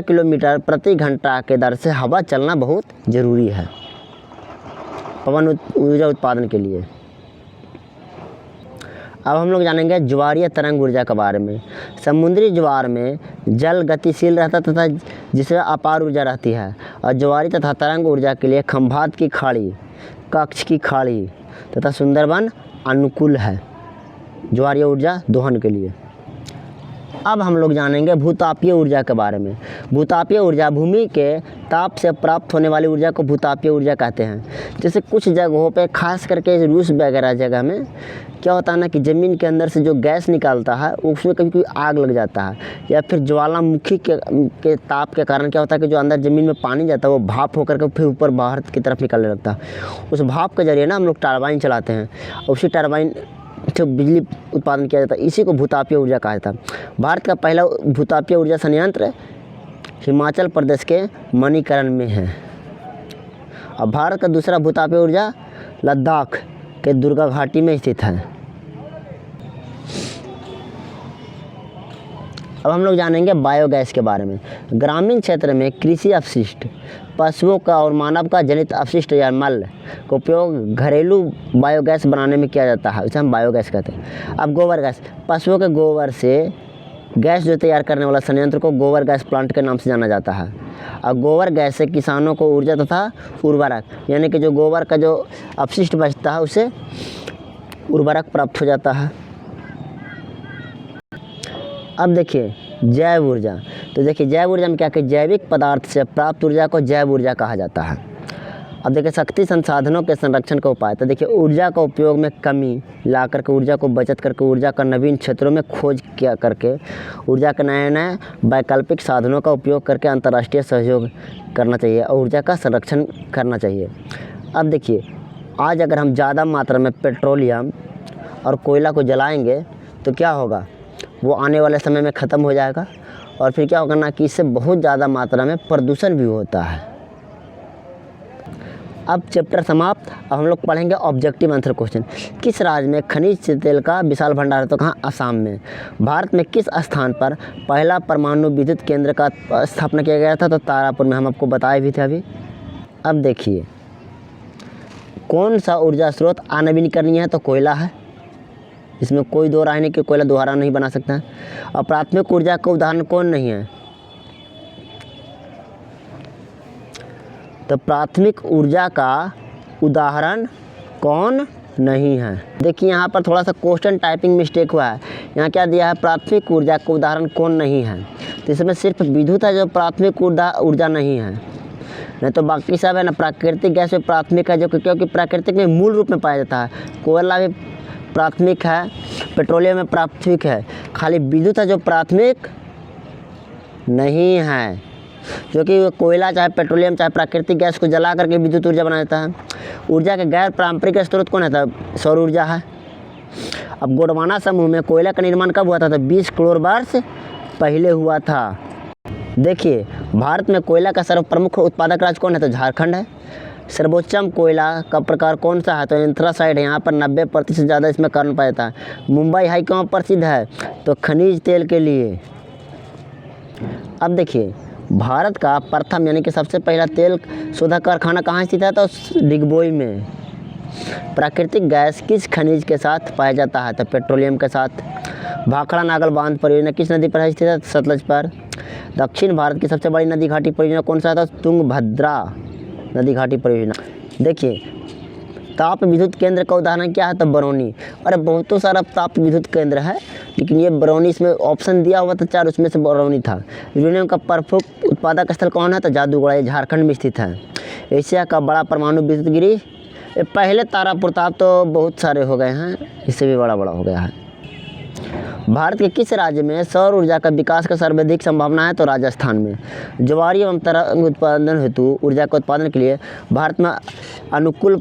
किलोमीटर प्रति घंटा के दर से हवा चलना बहुत ज़रूरी है पवन ऊर्जा उत्पादन के लिए। अब हम लोग जानेंगे ज्वारीय तरंग ऊर्जा के बारे में। समुद्री ज्वार में जल गतिशील रहता तथा जिसमें अपार ऊर्जा रहती है, और ज्वारी तथा तरंग ऊर्जा के लिए खंभात की खाड़ी, कच्छ की खाड़ी तथा सुंदरबन अनुकूल है ज्वारीय ऊर्जा दोहन के लिए। अब हम लोग जानेंगे भूतापीय ऊर्जा के बारे में। भूतापीय ऊर्जा भूमि के ताप से प्राप्त होने वाली ऊर्जा को भूतापीय ऊर्जा कहते हैं। जैसे कुछ जगहों पे, खास करके रूस वगैरह जगह में क्या होता है ना कि ज़मीन के अंदर से जो गैस निकालता है उसमें कभी कभी आग लग जाता है, या फिर ज्वालामुखी के ताप के कारण क्या होता है कि जो अंदर ज़मीन में पानी जाता है वो भाप होकर के फिर ऊपर बाहर की तरफ निकलने लगता है। उस भाप के जरिए ना हम लोग टरबाइन चलाते हैं, और उसी टरबाइन से बिजली उत्पादन किया जाता है। इसी को भूतापीय ऊर्जा कहा जाता है। भारत का पहला भूतापीय ऊर्जा संयंत्र हिमाचल प्रदेश के मणिकरण में है, और भारत का दूसरा भूतापीय ऊर्जा लद्दाख के दुर्गा घाटी में स्थित है। अब हम लोग जानेंगे बायोगैस के बारे में। ग्रामीण क्षेत्र में कृषि अपशिष्ट, पशुओं का और मानव का जनित अपशिष्ट या मल का उपयोग घरेलू बायोगैस बनाने में किया जाता है, उसे हम बायोगैस कहते हैं। अब गोबर गैस, पशुओं के गोबर से गैस जो तैयार करने वाला संयंत्र को गोबर गैस प्लांट के नाम से जाना जाता है। और गोबर गैस से किसानों को ऊर्जा तथा उर्वरक, यानी कि जो गोबर का जो अपशिष्ट बचता है उससे उर्वरक प्राप्त हो जाता है। अब देखिए जैव ऊर्जा। तो देखिए जैव ऊर्जा में क्या कि जैविक पदार्थ से प्राप्त ऊर्जा को जैव ऊर्जा कहा जाता है। अब देखिए शक्ति संसाधनों के संरक्षण का उपाय। तो देखिए ऊर्जा का उपयोग में कमी ला करके, ऊर्जा को बचत करके, ऊर्जा का नवीन क्षेत्रों में खोज किया करके, ऊर्जा के नए नए वैकल्पिक साधनों का उपयोग करके अंतर्राष्ट्रीय सहयोग करना चाहिए और ऊर्जा का संरक्षण करना चाहिए। अब देखिए आज अगर हम ज़्यादा मात्रा में पेट्रोलियम और कोयला को जलाएंगे तो क्या होगा, वो आने वाले समय में ख़त्म हो जाएगा, और फिर क्या होगा ना कि इससे बहुत ज़्यादा मात्रा में प्रदूषण भी होता है। अब चैप्टर समाप्त। अब हम लोग पढ़ेंगे ऑब्जेक्टिव आंसर क्वेश्चन। किस राज्य में खनिज तेल का विशाल भंडार है? तो कहाँ? असम में। भारत में किस स्थान पर पहला परमाणु विद्युत केंद्र का स्थापना किया गया था? तो तारापुर में, हम आपको बताए भी थे अभी। अब देखिए कौन सा ऊर्जा स्रोत अनवीनीकरणीय है? तो कोयला है, इसमें कोई दो राय नहीं कि कोयला दोबारा नहीं बना सकता है। और प्राथमिक ऊर्जा का उदाहरण कौन नहीं है? तो प्राथमिक ऊर्जा का उदाहरण कौन नहीं है? देखिए यहाँ पर थोड़ा सा क्वेश्चन टाइपिंग मिस्टेक हुआ है। यहाँ क्या दिया है? प्राथमिक ऊर्जा का उदाहरण कौन नहीं है। तो इसमें सिर्फ विद्युत है जो प्राथमिक ऊर्जा नहीं है, नहीं तो बाकी सब है ना। प्राकृतिक गैस में प्राथमिक है, जो क्योंकि प्राकृतिक में मूल रूप में पाया जाता है। कोयला भी प्राथमिक है, पेट्रोलियम में प्राथमिक है, खाली विद्युत है जो प्राथमिक नहीं है। क्योंकि कोयला चाहे पेट्रोलियम चाहे प्राकृतिक गैस को जला करके विद्युत ऊर्जा बनाया जाता है। ऊर्जा के गैर पारंपरिक स्रोत कौन है? तो सौर ऊर्जा है। अब गोंडवाना समूह में कोयला का निर्माण कब हुआ था? तो 20 करोड़ वर्ष पहले हुआ था। देखिए भारत में कोयला का सर्वप्रमुख उत्पादक राज्य कौन है? तो झारखंड है। सर्वोच्चम कोयला का प्रकार कौन सा है? तो एंथ्रासाइड है। यहाँ पर 90% से ज़्यादा इसमें कार्बन पाया जाता है। मुंबई हाई क्यों प्रसिद्ध है? तो खनिज तेल के लिए। अब देखिए भारत का प्रथम यानी कि सबसे पहला तेल शोधक कारखाना कहाँ स्थित है? तो डिगबोई में। प्राकृतिक गैस किस खनिज के साथ पाया जाता है? तो पेट्रोलियम के साथ। भाखड़ा नागल बांध परियोजना किस नदी पर स्थित है? सतलज पर। दक्षिण भारत की सबसे बड़ी नदी घाटी परियोजना कौन सा है? तो तुंगभद्रा नदी घाटी परियोजना। देखिए ताप विद्युत केंद्र का उदाहरण क्या है? तो बरौनी। अरे बहुतों सारा ताप विद्युत केंद्र है, लेकिन ये बरौनी इसमें ऑप्शन दिया हुआ था 4, उसमें से बरौनी था। यूरेनियम का प्रमुख उत्पादक स्थल कौन है? तो जादूगढ़, ये झारखंड में स्थित है। एशिया का बड़ा परमाणु विद्युत गिरी पहले तारापुर था, अब तो बहुत सारे हो गए हैं, इससे भी बड़ा हो गया है। भारत के किस राज्य में सौर ऊर्जा का विकास का सर्वाधिक संभावना है? तो राजस्थान में। ज्वारीय एवं तरंग उत्पादन हेतु ऊर्जा के उत्पादन के लिए भारत में अनुकूल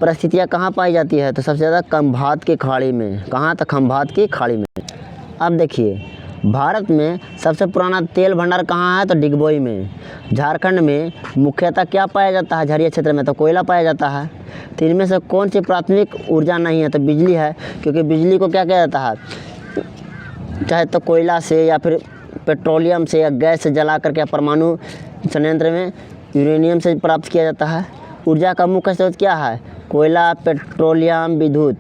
परिस्थितियाँ कहाँ पाई जाती है? तो सबसे ज़्यादा खंभात की खाड़ी में। कहाँ? तो खंभात की खाड़ी में। अब देखिए, भारत में सबसे पुराना तेल भंडार कहाँ है? तो डिगबोई में। झारखंड में मुख्यतः क्या पाया जाता है? झरिया क्षेत्र में तो कोयला पाया जाता है। तो इनमें से कौन सी प्राथमिक ऊर्जा नहीं है? तो बिजली है, क्योंकि बिजली को क्या किया जाता है? चाहे तो कोयला से या फिर पेट्रोलियम से या गैस से जला करके परमाणु संयंत्र में यूरेनियम से प्राप्त किया जाता है। ऊर्जा का मुख्य स्रोत क्या है? कोयला, पेट्रोलियम, विद्युत।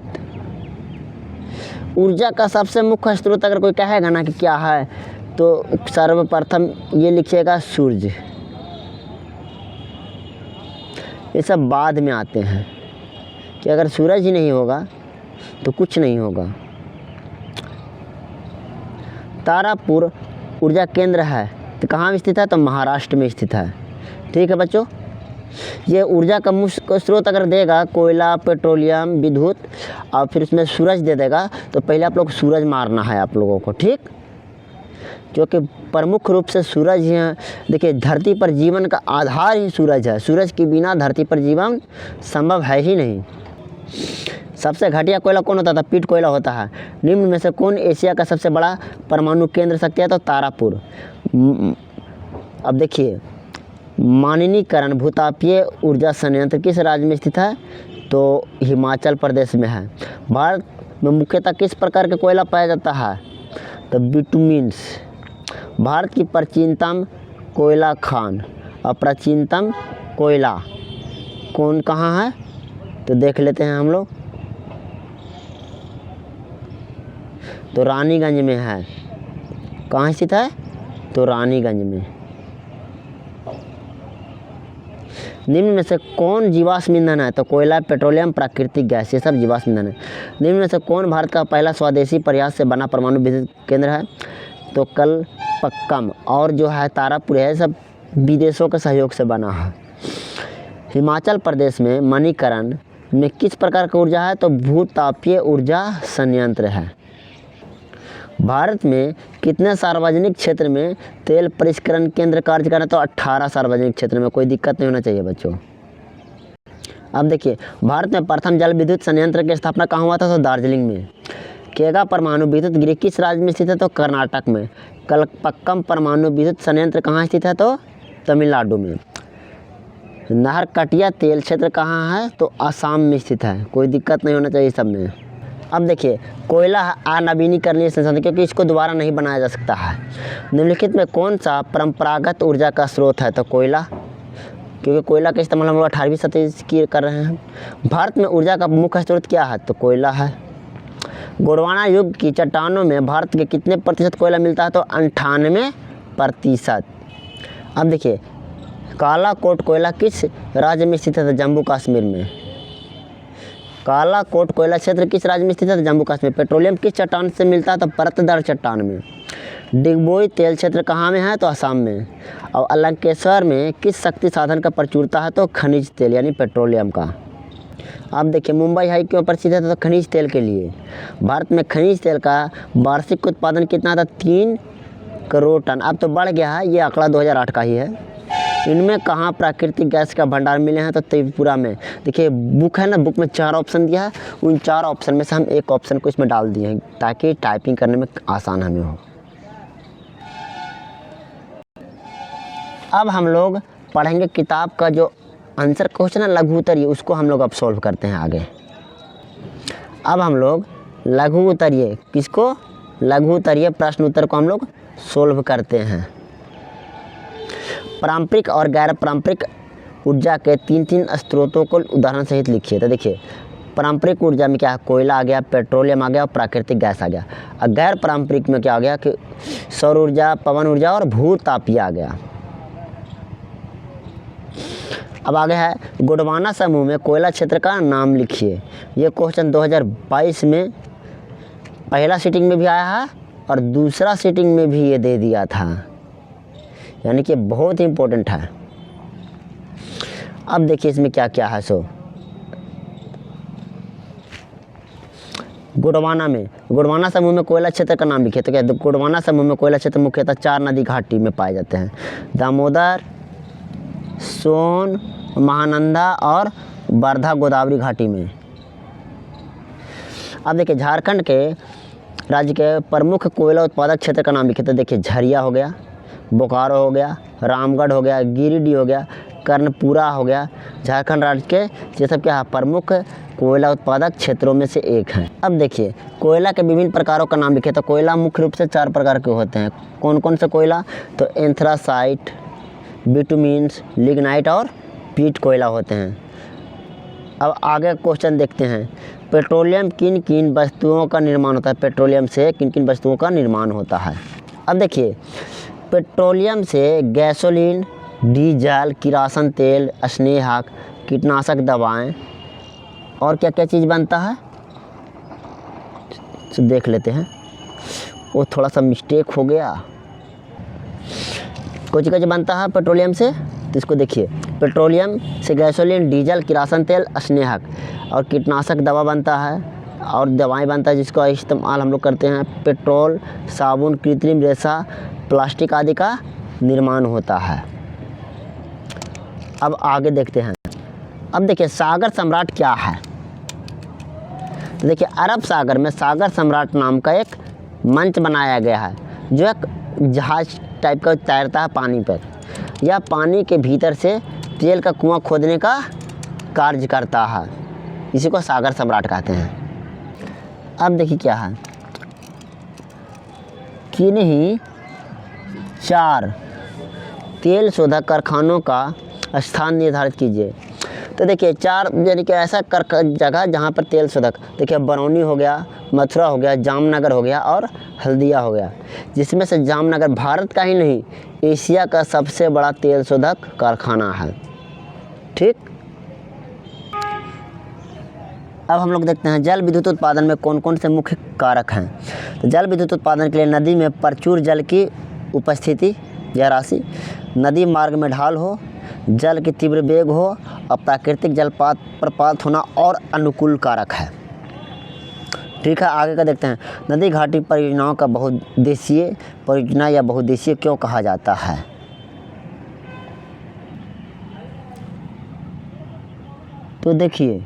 ऊर्जा का सबसे मुख्य स्रोत अगर कोई कहेगा ना कि क्या है, तो सर्वप्रथम ये लिखिएगा सूर्य। ये सब बाद में आते हैं कि अगर सूरज ही नहीं होगा तो कुछ नहीं होगा। तारापुर ऊर्जा केंद्र है तो कहाँ स्थित है? तो महाराष्ट्र में स्थित है। ठीक है बच्चों, ये ऊर्जा का मुख्य स्रोत अगर देगा कोयला, पेट्रोलियम, विद्युत और फिर उसमें सूरज दे देगा तो पहले आप लोग सूरज मारना है आप लोगों को, ठीक? क्योंकि प्रमुख रूप से सूरज ही है। देखिए, धरती पर जीवन का आधार ही सूरज है। सूरज के बिना धरती पर जीवन संभव है ही नहीं। सबसे घटिया कोयला कौन होता था? पीट कोयला होता है। निम्न में से कौन एशिया का सबसे बड़ा परमाणु केंद्र शक्ति है? तो तारापुर। अब देखिए, माननीकरण भूतापीय ऊर्जा संयंत्र किस राज्य में स्थित है? तो हिमाचल प्रदेश में है। भारत में मुख्यतः किस प्रकार का कोयला पाया जाता है? तो बिटुमिन्स। भारत की प्राचीनतम कोयला खान और प्राचीनतम कोयला कौन कहाँ है? तो देख लेते हैं हम लोग। तो रानीगंज में है। कहाँ स्थित है? तो रानीगंज में। निम्न में से कौन जीवाश्म ईंधन है? तो कोयला, पेट्रोलियम, प्राकृतिक गैस, ये सब जीवाश्म ईंधन है। निम्न में से कौन भारत का पहला स्वदेशी प्रयास से बना परमाणु विद्युत केंद्र है? तो कलपक्कम। और जो है तारापुर है, सब विदेशों के सहयोग से बना है। हिमाचल प्रदेश में मणिकरण में किस प्रकार की ऊर्जा है? तो भूतापीय ऊर्जा संयंत्र है। भारत में कितने सार्वजनिक क्षेत्र में तेल परिष्करण केंद्र कार्य कर रहे हैं? तो 18 सार्वजनिक क्षेत्र में। कोई दिक्कत नहीं होना चाहिए बच्चों। अब देखिए, भारत में प्रथम जल विद्युत संयंत्र की स्थापना कहाँ हुआ था? तो दार्जिलिंग में। केगा परमाणु विद्युत गृह किस राज्य में स्थित है? तो कर्नाटक में। कलपक्कम परमाणु विद्युत संयंत्र कहाँ स्थित है? तो तमिलनाडु में। नाहरकटिया तेल क्षेत्र कहाँ है? तो असम में स्थित है। कोई दिक्कत नहीं होना चाहिए सब में। अब देखिए, कोयला अनवीनीकरणीय संसाधन, क्योंकि इसको दोबारा नहीं बनाया जा सकता है। निम्नलिखित में कौन सा परंपरागत ऊर्जा का स्रोत है? तो कोयला, क्योंकि कोयला का इस्तेमाल हम लोग 18वीं सदी की कर रहे हैं। भारत में ऊर्जा का मुख्य स्रोत क्या है? तो कोयला है। गोंडवाना युग की चट्टानों में भारत के कितने प्रतिशत कोयला मिलता है? तो 98%। अब देखिए, काला कोट कोयला किस राज्य में स्थित है? तो जम्मू कश्मीर में। काला कोट कोयला क्षेत्र किस राज्य में स्थित है? तो जम्मू कश्मीर। पेट्रोलियम किस चट्टान से मिलता है? तो परतदार चट्टान में। डिगबोई तेल क्षेत्र कहाँ में है? तो असम में। और अलंकेश्वर में किस शक्ति साधन का प्रचुरता है? तो खनिज तेल यानी पेट्रोलियम का। अब देखिए, मुंबई हाई क्यों प्रसिद्ध है? तो खनिज तेल के लिए। भारत में खनिज तेल का वार्षिक उत्पादन कितना था? 3 करोड़ टन। अब तो बढ़ गया है, ये आंकड़ा 2008 का ही है। इनमें कहाँ प्राकृतिक गैस का भंडार मिले हैं? तो त्रिपुरा में। देखिए, बुक है ना, बुक में 4 ऑप्शन दिया है। उन 4 ऑप्शन में से हम एक ऑप्शन को इसमें डाल दिए हैं ताकि टाइपिंग करने में आसान हमें हो। अब हम लोग पढ़ेंगे किताब का जो आंसर क्वेश्चन है लघु उत्तरीय, उसको हम लोग अब सॉल्व करते हैं आगे। अब हम लोग लघु उत्तरीय, किसको? लघु उत्तरीय प्रश्न उत्तर को हम लोग सॉल्व करते हैं। पारंपरिक और गैर पारंपरिक ऊर्जा के 3 स्रोतों को उदाहरण सहित लिखिए। तो देखिए, पारंपरिक ऊर्जा में क्या है? कोयला आ गया, पेट्रोलियम आ गया और प्राकृतिक गैस आ गया। और गैर पारंपरिक में क्या आ गया कि सौर ऊर्जा, पवन ऊर्जा और भूतापीय आ गया। अब आगे है, गोंडवाना समूह में कोयला क्षेत्र का नाम लिखिए। ये क्वेश्चन 2022 में पहला सीटिंग में भी आया है और दूसरा सीटिंग में भी ये दे दिया था, यानी कि बहुत ही इम्पोर्टेंट है। अब देखिए इसमें क्या क्या है। सो गोंडवाना समूह में कोयला क्षेत्र का नाम लिखिए। तो क्या गोंडवाना समूह में कोयला क्षेत्र मुख्यतः 4 नदी घाटी में पाए जाते हैं, दामोदर, सोन, महानंदा और वर्धा गोदावरी घाटी में। अब देखिए झारखंड के राज्य के प्रमुख कोयला उत्पादक क्षेत्र का नाम लिखिए। तो देखिए झरिया हो गया, बोकारो हो गया, रामगढ़ हो गया, गिरिडीह हो गया, कर्णपुरा हो गया। झारखंड राज्य के ये सब क्या है, प्रमुख कोयला उत्पादक क्षेत्रों में से एक हैं। अब देखिए कोयला के विभिन्न प्रकारों का नाम लिखिए। तो कोयला मुख्य रूप से 4 प्रकार के होते हैं। कौन कौन से कोयला? तो एंथ्रासाइट, बिटुमिन्स, लिग्नाइट और पीट कोयला होते हैं। अब आगे क्वेश्चन देखते हैं, पेट्रोलियम किन किन वस्तुओं का निर्माण होता है? पेट्रोलियम से किन किन वस्तुओं का निर्माण होता है? अब देखिए पेट्रोलियम से गैसोलीन, डीजल, किरासन तेल, स्नेहक, कीटनाशक दवाएं और क्या क्या चीज़ बनता है, तो देख लेते हैं। वो थोड़ा सा मिस्टेक हो गया। कुछ कुछ बनता है पेट्रोलियम से, तो इसको देखिए। पेट्रोलियम से गैसोलीन, डीजल, किरासन तेल, स्नेहक और कीटनाशक दवा बनता है और दवाएं बनता है जिसका इस्तेमाल हम लोग करते हैं। पेट्रोल, साबुन, कृत्रिम रेशा, प्लास्टिक आदि का निर्माण होता है। अब आगे देखते हैं। अब देखिए सागर सम्राट क्या है? तो देखिए अरब सागर में सागर सम्राट नाम का एक मंच बनाया गया है जो एक जहाज टाइप का तैरता है पानी पर। यह पानी के भीतर से तेल का कुआं खोदने का कार्य करता है। इसी को सागर सम्राट कहते हैं। अब देखिए क्या है, किन्हीं 4 तेल शोधक कारखानों का स्थान निर्धारित कीजिए। तो देखिए 4 यानी कि ऐसा जगह जहाँ पर तेल शोधक, देखिए बरौनी हो गया, मथुरा हो गया, जामनगर हो गया और हल्दिया हो गया। जिसमें से जामनगर भारत का ही नहीं एशिया का सबसे बड़ा तेल शोधक कारखाना है। ठीक, अब हम लोग देखते हैं जल विद्युत उत्पादन में कौन कौन से मुख्य कारक हैं। तो जल विद्युत उत्पादन के लिए नदी में प्रचुर जल की उपस्थिति या राशि, नदी मार्ग में ढाल हो, जल की तीव्र वेग हो और प्राकृतिक जलपात प्रपात होना और अनुकूल कारक है। ठीक है, आगे का देखते हैं। नदी घाटी परियोजनाओं का बहुउद्देशीय परियोजना या बहुउद्देशीय क्यों कहा जाता है? तो देखिए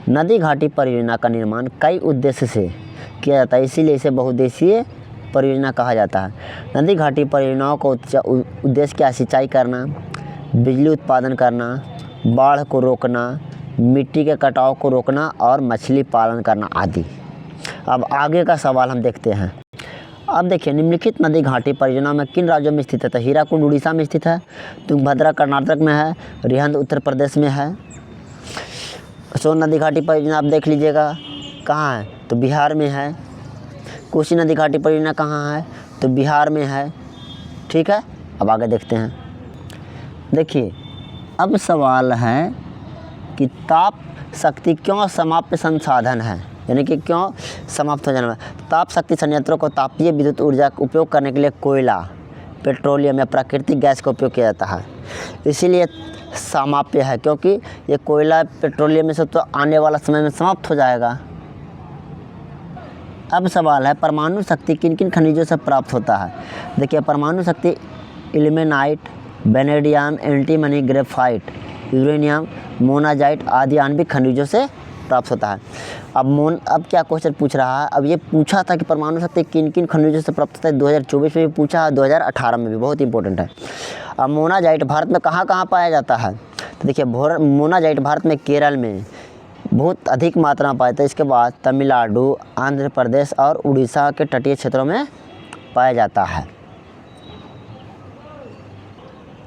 नदी घाटी परियोजना का निर्माण कई उद्देश्य से किया जाता है, इसीलिए इसे बहुउद्देशीय परियोजना कहा जाता है। नदी घाटी परियोजनाओं का उद्देश्य क्या? सिंचाई करना, बिजली उत्पादन करना, बाढ़ को रोकना, मिट्टी के कटाव को रोकना और मछली पालन करना आदि। अब आगे का सवाल हम देखते हैं। अब देखिए निम्नलिखित नदी घाटी परियोजना में किन राज्यों में स्थित है? तो हीराकुंड उड़ीसा में स्थित है, तुंगभद्रा कर्नाटक में है, रिहंद उत्तर प्रदेश में है। सोन नदी घाटी परियोजना आप देख लीजिएगा कहाँ है, तो बिहार में है। कोसी नदी घाटी परियोजना कहाँ है? तो बिहार में है। ठीक है, अब आगे देखते हैं। देखिए अब सवाल है कि ताप शक्ति क्यों समाप्य संसाधन है, यानी कि क्यों समाप्त हो जाना है। ताप शक्ति संयंत्रों को तापीय विद्युत ऊर्जा का उपयोग करने के लिए कोयला, पेट्रोलियम या प्राकृतिक गैस का उपयोग किया जाता है, इसीलिए समाप्य है, क्योंकि ये कोयला पेट्रोलियम में से तो आने वाला समय में समाप्त हो जाएगा। अब सवाल है परमाणु शक्ति किन किन खनिजों से प्राप्त होता है। देखिए परमाणु शक्ति ilmenite, vanadium, antimony, graphite, uranium, monazite आदि आणविक खनिजों से प्राप्त होता है। अब क्या क्वेश्चन पूछ रहा है, अब ये पूछा था कि परमाणु शक्ति किन किन खनिजों से प्राप्त होता है, 2024 में भी पूछा है, 2018 में भी, बहुत इंपॉर्टेंट है। अब मोनाजाइट भारत में कहाँ कहाँ पाया जाता है? तो देखिए मोनाजाइट भारत में केरल में बहुत अधिक मात्रा में पाया जाता है। इसके बाद तमिलनाडु, आंध्र प्रदेश और उड़ीसा के तटीय क्षेत्रों में पाया जाता है।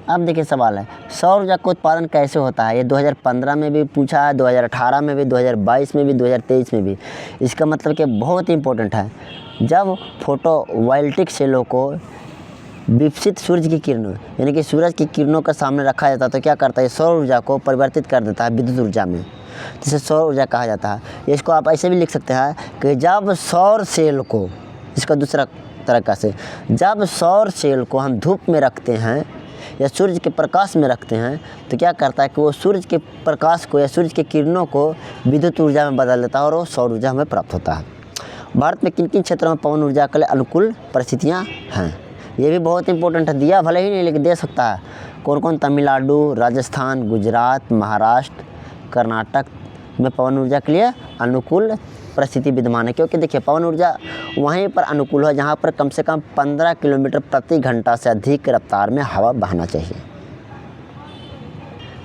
अब देखिए सवाल है सौर ऊर्जा का उत्पादन कैसे होता है। ये 2015 में भी पूछा है, 2018 में भी, 2022 में भी, 2023 में भी। इसका मतलब कि बहुत इंपॉर्टेंट है। जब फोटोवोल्टिक सेलों को विकसित सूरज की किरणों यानी कि सूरज की किरणों के सामने रखा जाता है तो क्या करता है, सौर ऊर्जा को परिवर्तित कर देता है विद्युत ऊर्जा में, जिसे सौर ऊर्जा कहा जाता है। इसको आप ऐसे भी लिख सकते हैं कि जब सौर सेल को, इसका दूसरा तरीका से, जब सौर सेल को हम धूप में रखते हैं या सूरज के प्रकाश में रखते हैं तो क्या करता है कि वो सूरज के प्रकाश को या सूरज के किरणों को विद्युत ऊर्जा में बदल देता है और वो सौर ऊर्जा हमें प्राप्त होता है। भारत में किन किन क्षेत्रों में पवन ऊर्जा के लिए अनुकूल परिस्थितियाँ हैं? ये भी बहुत इंपॉर्टेंट है, दिया भले ही नहीं लेकिन दे सकता है। कौन कौन? तमिलनाडु, राजस्थान, गुजरात, महाराष्ट्र, कर्नाटक में पवन ऊर्जा के लिए अनुकूल परिस्थिति विद्यमान है। क्योंकि देखिए पवन ऊर्जा वहीं पर अनुकूल है जहाँ पर कम से कम 15 किलोमीटर प्रति घंटा से अधिक रफ्तार में हवा बहना चाहिए।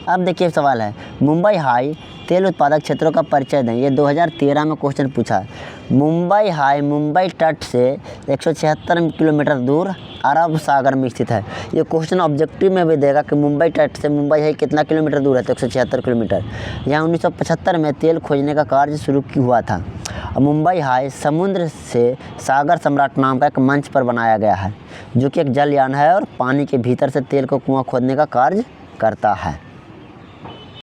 अब देखिए सवाल है, मुंबई हाई तेल उत्पादक क्षेत्रों का परिचय दें। ये 2013 में क्वेश्चन पूछा है। मुंबई हाई मुंबई तट से 176 किलोमीटर दूर अरब सागर में स्थित है। ये क्वेश्चन ऑब्जेक्टिव में भी देगा कि मुंबई तट से मुंबई हाई कितना किलोमीटर दूर है, तो 176 किलोमीटर। यहाँ 1975 में तेल खोजने का कार्य शुरू हुआ था। और मुंबई हाई समुद्र से सागर सम्राट नाम का एक मंच पर बनाया गया है, जो कि एक जलयान है और पानी के भीतर से तेल को कुआं खोदने का कार्य करता है।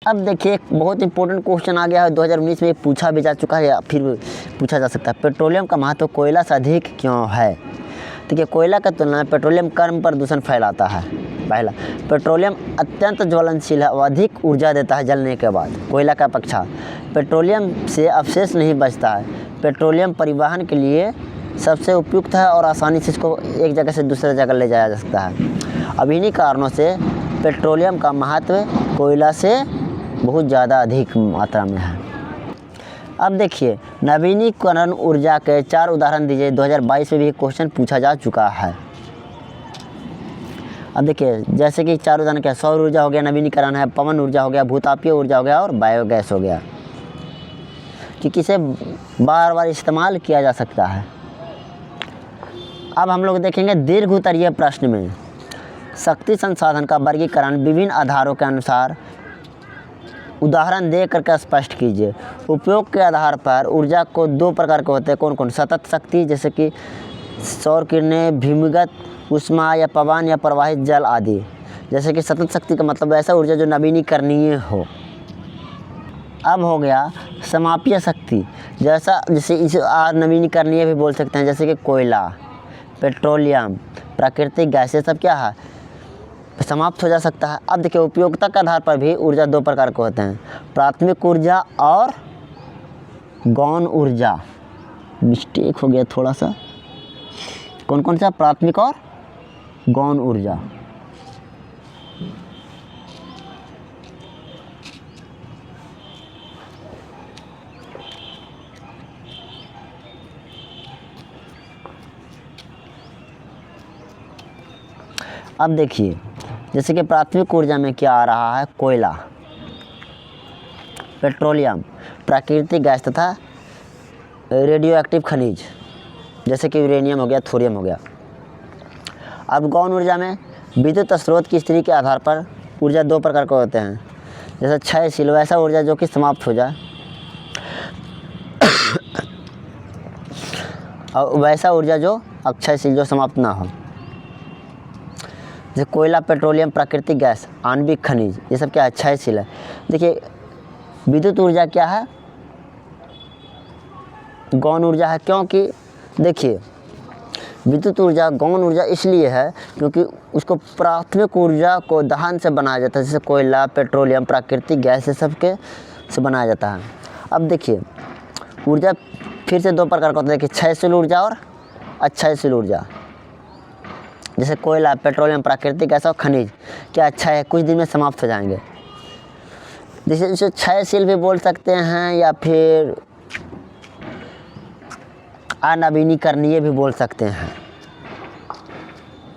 अब देखिए एक बहुत इंपॉर्टेंट क्वेश्चन आ गया है, 2019 में पूछा भी जा चुका है या फिर पूछा जा सकता है। पेट्रोलियम का महत्व कोयला से अधिक क्यों है? देखिए कोयला की तुलना में पेट्रोलियम कम प्रदूषण फैलाता है। पहला, पेट्रोलियम अत्यंत ज्वलनशील है और अधिक ऊर्जा देता है जलने के बाद। कोयला का अपेक्षा पेट्रोलियम से अवशेष नहीं बचता है। पेट्रोलियम परिवहन के लिए सबसे उपयुक्त है और आसानी से इसको एक जगह से दूसरे जगह ले जाया जा सकता है। अब इन्हीं कारणों से पेट्रोलियम का महत्व कोयला से बहुत ज़्यादा अधिक मात्रा में है। अब देखिए नवीनीकरण ऊर्जा के 4 उदाहरण दीजिए। 2022 में भी क्वेश्चन पूछा जा चुका है। अब देखिए जैसे कि 4 उदाहरण क्या, सौर ऊर्जा हो गया, नवीनीकरण है, पवन ऊर्जा हो गया, भूतापीय ऊर्जा हो गया और बायोगैस हो गया, क्योंकि इसे बार बार इस्तेमाल किया जा सकता है। अब हम लोग देखेंगे दीर्घ उत्तरीय प्रश्न में शक्ति संसाधन का वर्गीकरण विभिन्न आधारों के अनुसार उदाहरण दे करके स्पष्ट कीजिए। उपयोग के आधार पर ऊर्जा को 2 प्रकार के होते हैं। कौन कौन? सतत शक्ति जैसे कि सौर किरणें, भूमिगत ऊष्मा या पवन या प्रवाहित जल आदि। जैसे कि सतत शक्ति का मतलब ऐसा ऊर्जा जो नवीनीकरणीय हो। अब हो गया समापीय शक्ति, जैसे इसे नवीनीकरणीय भी बोल सकते हैं, जैसे कि कोयला, पेट्रोलियम, प्राकृतिक गैस, ये सब क्या है, समाप्त हो जा सकता है। अब देखिए उपयोगिता के आधार पर भी ऊर्जा 2 प्रकार के होते हैं, प्राथमिक ऊर्जा और गौण ऊर्जा। मिस्टेक हो गया थोड़ा सा, कौन कौन सा? प्राथमिक और गौण ऊर्जा। अब देखिए जैसे कि प्राथमिक ऊर्जा में क्या आ रहा है, कोयला, पेट्रोलियम, प्राकृतिक गैस तथा रेडियो एक्टिव खनिज जैसे कि यूरेनियम हो गया, थोरियम हो गया। अब गौण ऊर्जा में विद्युत स्रोत की स्थिति के आधार पर ऊर्जा 2 प्रकार के होते हैं, जैसे क्षयशील वैसा ऊर्जा जो कि समाप्त हो जाए और वैसा ऊर्जा जो अक्षयशील जो समाप्त ना हो, जैसे कोयला, पेट्रोलियम, प्राकृतिक गैस, आणविक खनिज, ये सब क्या है, क्षयशील है। देखिए विद्युत ऊर्जा क्या है, गौण ऊर्जा है। क्योंकि देखिए विद्युत ऊर्जा गौण ऊर्जा इसलिए है क्योंकि उसको प्राथमिक ऊर्जा को दहन से बनाया जाता है, जैसे कोयला, पेट्रोलियम, प्राकृतिक गैस, ये सब के से बनाया जाता है। अब देखिए ऊर्जा फिर से 2 प्रकार का होता है, देखिए क्षयशील ऊर्जा और अक्षयशील ऊर्जा। जैसे कोयला, पेट्रोलियम, प्राकृतिक गैस और खनिज क्या अच्छा है, कुछ दिन में समाप्त हो जाएंगे। जैसे इसे क्षयशील भी बोल सकते हैं या फिर अनवीनीकरणीय भी बोल सकते हैं।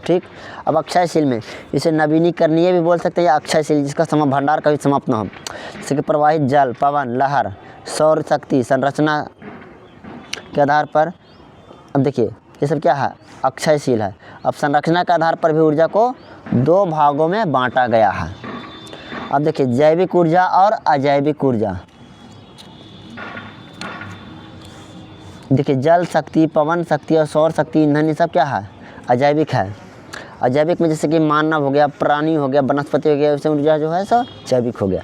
ठीक, अब अक्षयशील में इसे नवीनीकरणीय भी बोल सकते हैं या अक्षयशील जिसका भंडार कभी समाप्त ना हो, जैसे कि प्रवाहित जल, पवन, लहर, सौर शक्ति। संरचना के आधार पर अब देखिए ये सब क्या है, अक्षयशील है। अब संरचना के आधार पर भी ऊर्जा को 2 भागों में बांटा गया है। अब देखिए जैविक ऊर्जा और अजैविक ऊर्जा। देखिए जल शक्ति, पवन शक्ति और सौर शक्ति, ईंधन, ये सब क्या है, अजैविक है। अजैविक में जैसे कि मानव हो गया, प्राणी हो गया, वनस्पति हो गया, इससे ऊर्जा जो है सब जैविक हो गया।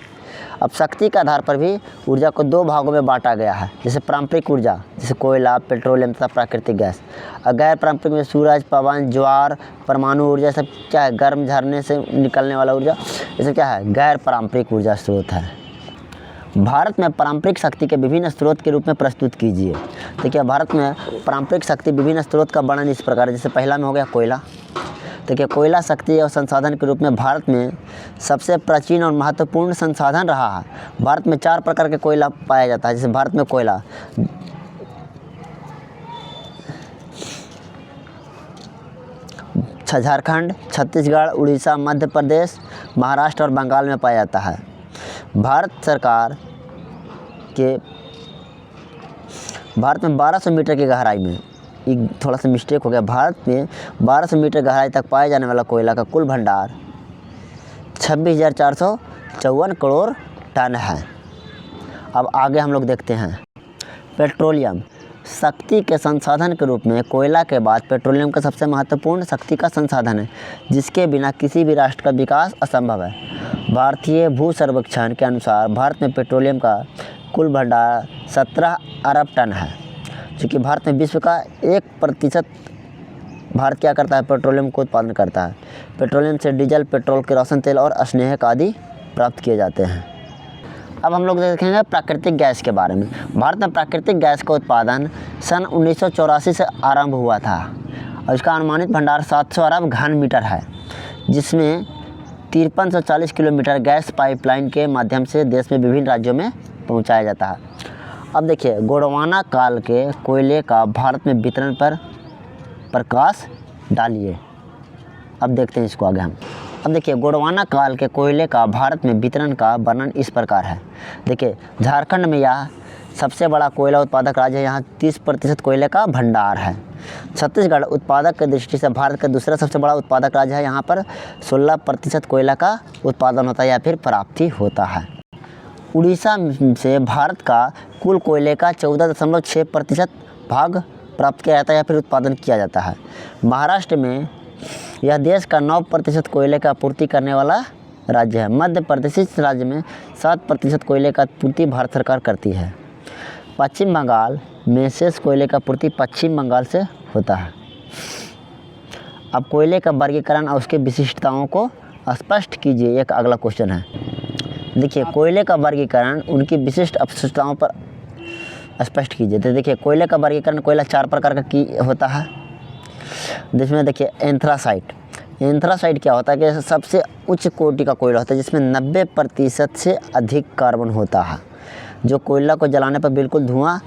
अब शक्ति के आधार पर भी ऊर्जा को 2 भागों में बांटा गया है, जैसे पारंपरिक ऊर्जा जैसे कोयला, पेट्रोलियम तथा प्राकृतिक गैस, और गैर पारंपरिक में सूरज, पवन, ज्वार, परमाणु ऊर्जा, सब क्या है, गर्म झरने से निकलने वाला ऊर्जा, ये सब क्या है, गैर पारंपरिक ऊर्जा स्रोत है। भारत में पारंपरिक शक्ति के विभिन्न स्रोत के रूप में प्रस्तुत कीजिए। देखिए भारत में पारंपरिक शक्ति विभिन्न स्रोत का वर्णन इस प्रकार है। जैसे पहला में हो गया कोयला। देखिए कोयला शक्ति और संसाधन के रूप में भारत में सबसे प्राचीन और महत्वपूर्ण संसाधन रहा है। भारत में 4 प्रकार के कोयला पाया जाता है। जैसे भारत में कोयला झारखंड, छत्तीसगढ़, उड़ीसा, मध्य प्रदेश, महाराष्ट्र और बंगाल में पाया जाता है। भारत में 1200 मीटर की गहराई में, एक थोड़ा सा मिस्टेक हो गया, भारत में 1200 मीटर गहराई तक पाए जाने वाला कोयला का कुल भंडार 26,454 करोड़ टन है। अब आगे हम लोग देखते हैं पेट्रोलियम शक्ति के संसाधन के रूप में कोयला के बाद पेट्रोलियम का सबसे महत्वपूर्ण शक्ति का संसाधन है, जिसके बिना किसी भी राष्ट्र का विकास असंभव है। भारतीय भू सर्वेक्षण के अनुसार भारत में पेट्रोलियम का कुल भंडार 17 अरब टन है। चूँकि भारत में विश्व का 1% भारत क्या करता है, पेट्रोलियम को उत्पादन करता है। पेट्रोलियम से डीजल, पेट्रोल, केरोसिन तेल और स्नेहक आदि प्राप्त किए जाते हैं। अब हम लोग देखेंगे प्राकृतिक गैस के बारे में। भारत में प्राकृतिक गैस का उत्पादन सन 1984 से आरंभ हुआ था और इसका अनुमानित भंडार 700 अरब घन मीटर है, जिसमें 5340 किलोमीटर गैस पाइपलाइन के माध्यम से देश में विभिन्न राज्यों में पहुंचाया जाता है। अब देखिए गोंडवाना काल के कोयले का भारत में वितरण पर प्रकाश डालिए। अब देखते हैं इसको आगे हम। अब देखिए गोंडवाना काल के कोयले का भारत में वितरण का वर्णन इस प्रकार है। देखिए झारखंड में यह सबसे बड़ा कोयला उत्पादक राज्य है, यहाँ 30% कोयले का भंडार है। छत्तीसगढ़ उत्पादक की दृष्टि से भारत का दूसरा सबसे बड़ा उत्पादक राज्य है, यहाँ पर 16% कोयला का उत्पादन होता है या फिर प्राप्ति होता है। उड़ीसा से भारत का कुल कोयले का 14.6% भाग प्राप्त किया जाता है या फिर उत्पादन किया जाता है। महाराष्ट्र में यह देश का 9% कोयले का आपूर्ति करने वाला राज्य है। मध्य प्रदेश इस राज्य में 7% कोयले का आपूर्ति भारत सरकार करती है। पश्चिम बंगाल में शेष कोयले का आपूर्ति पश्चिम बंगाल से होता है। अब कोयले का वर्गीकरण और उसके विशिष्टताओं को स्पष्ट कीजिए, एक अगला क्वेश्चन है। देखिए कोयले का वर्गीकरण उनकी विशिष्ट विशेषताओं पर स्पष्ट कीजिए। तो देखिए कोयले का वर्गीकरण कोयला 4 प्रकार का होता है, जिसमें देखिए एंथ्रासाइट। एंथ्रासाइट क्या होता है कि सबसे उच्च कोटि का कोयला होता है, जिसमें 90% से अधिक कार्बन होता है, जो कोयला को जलाने पर बिल्कुल धुआं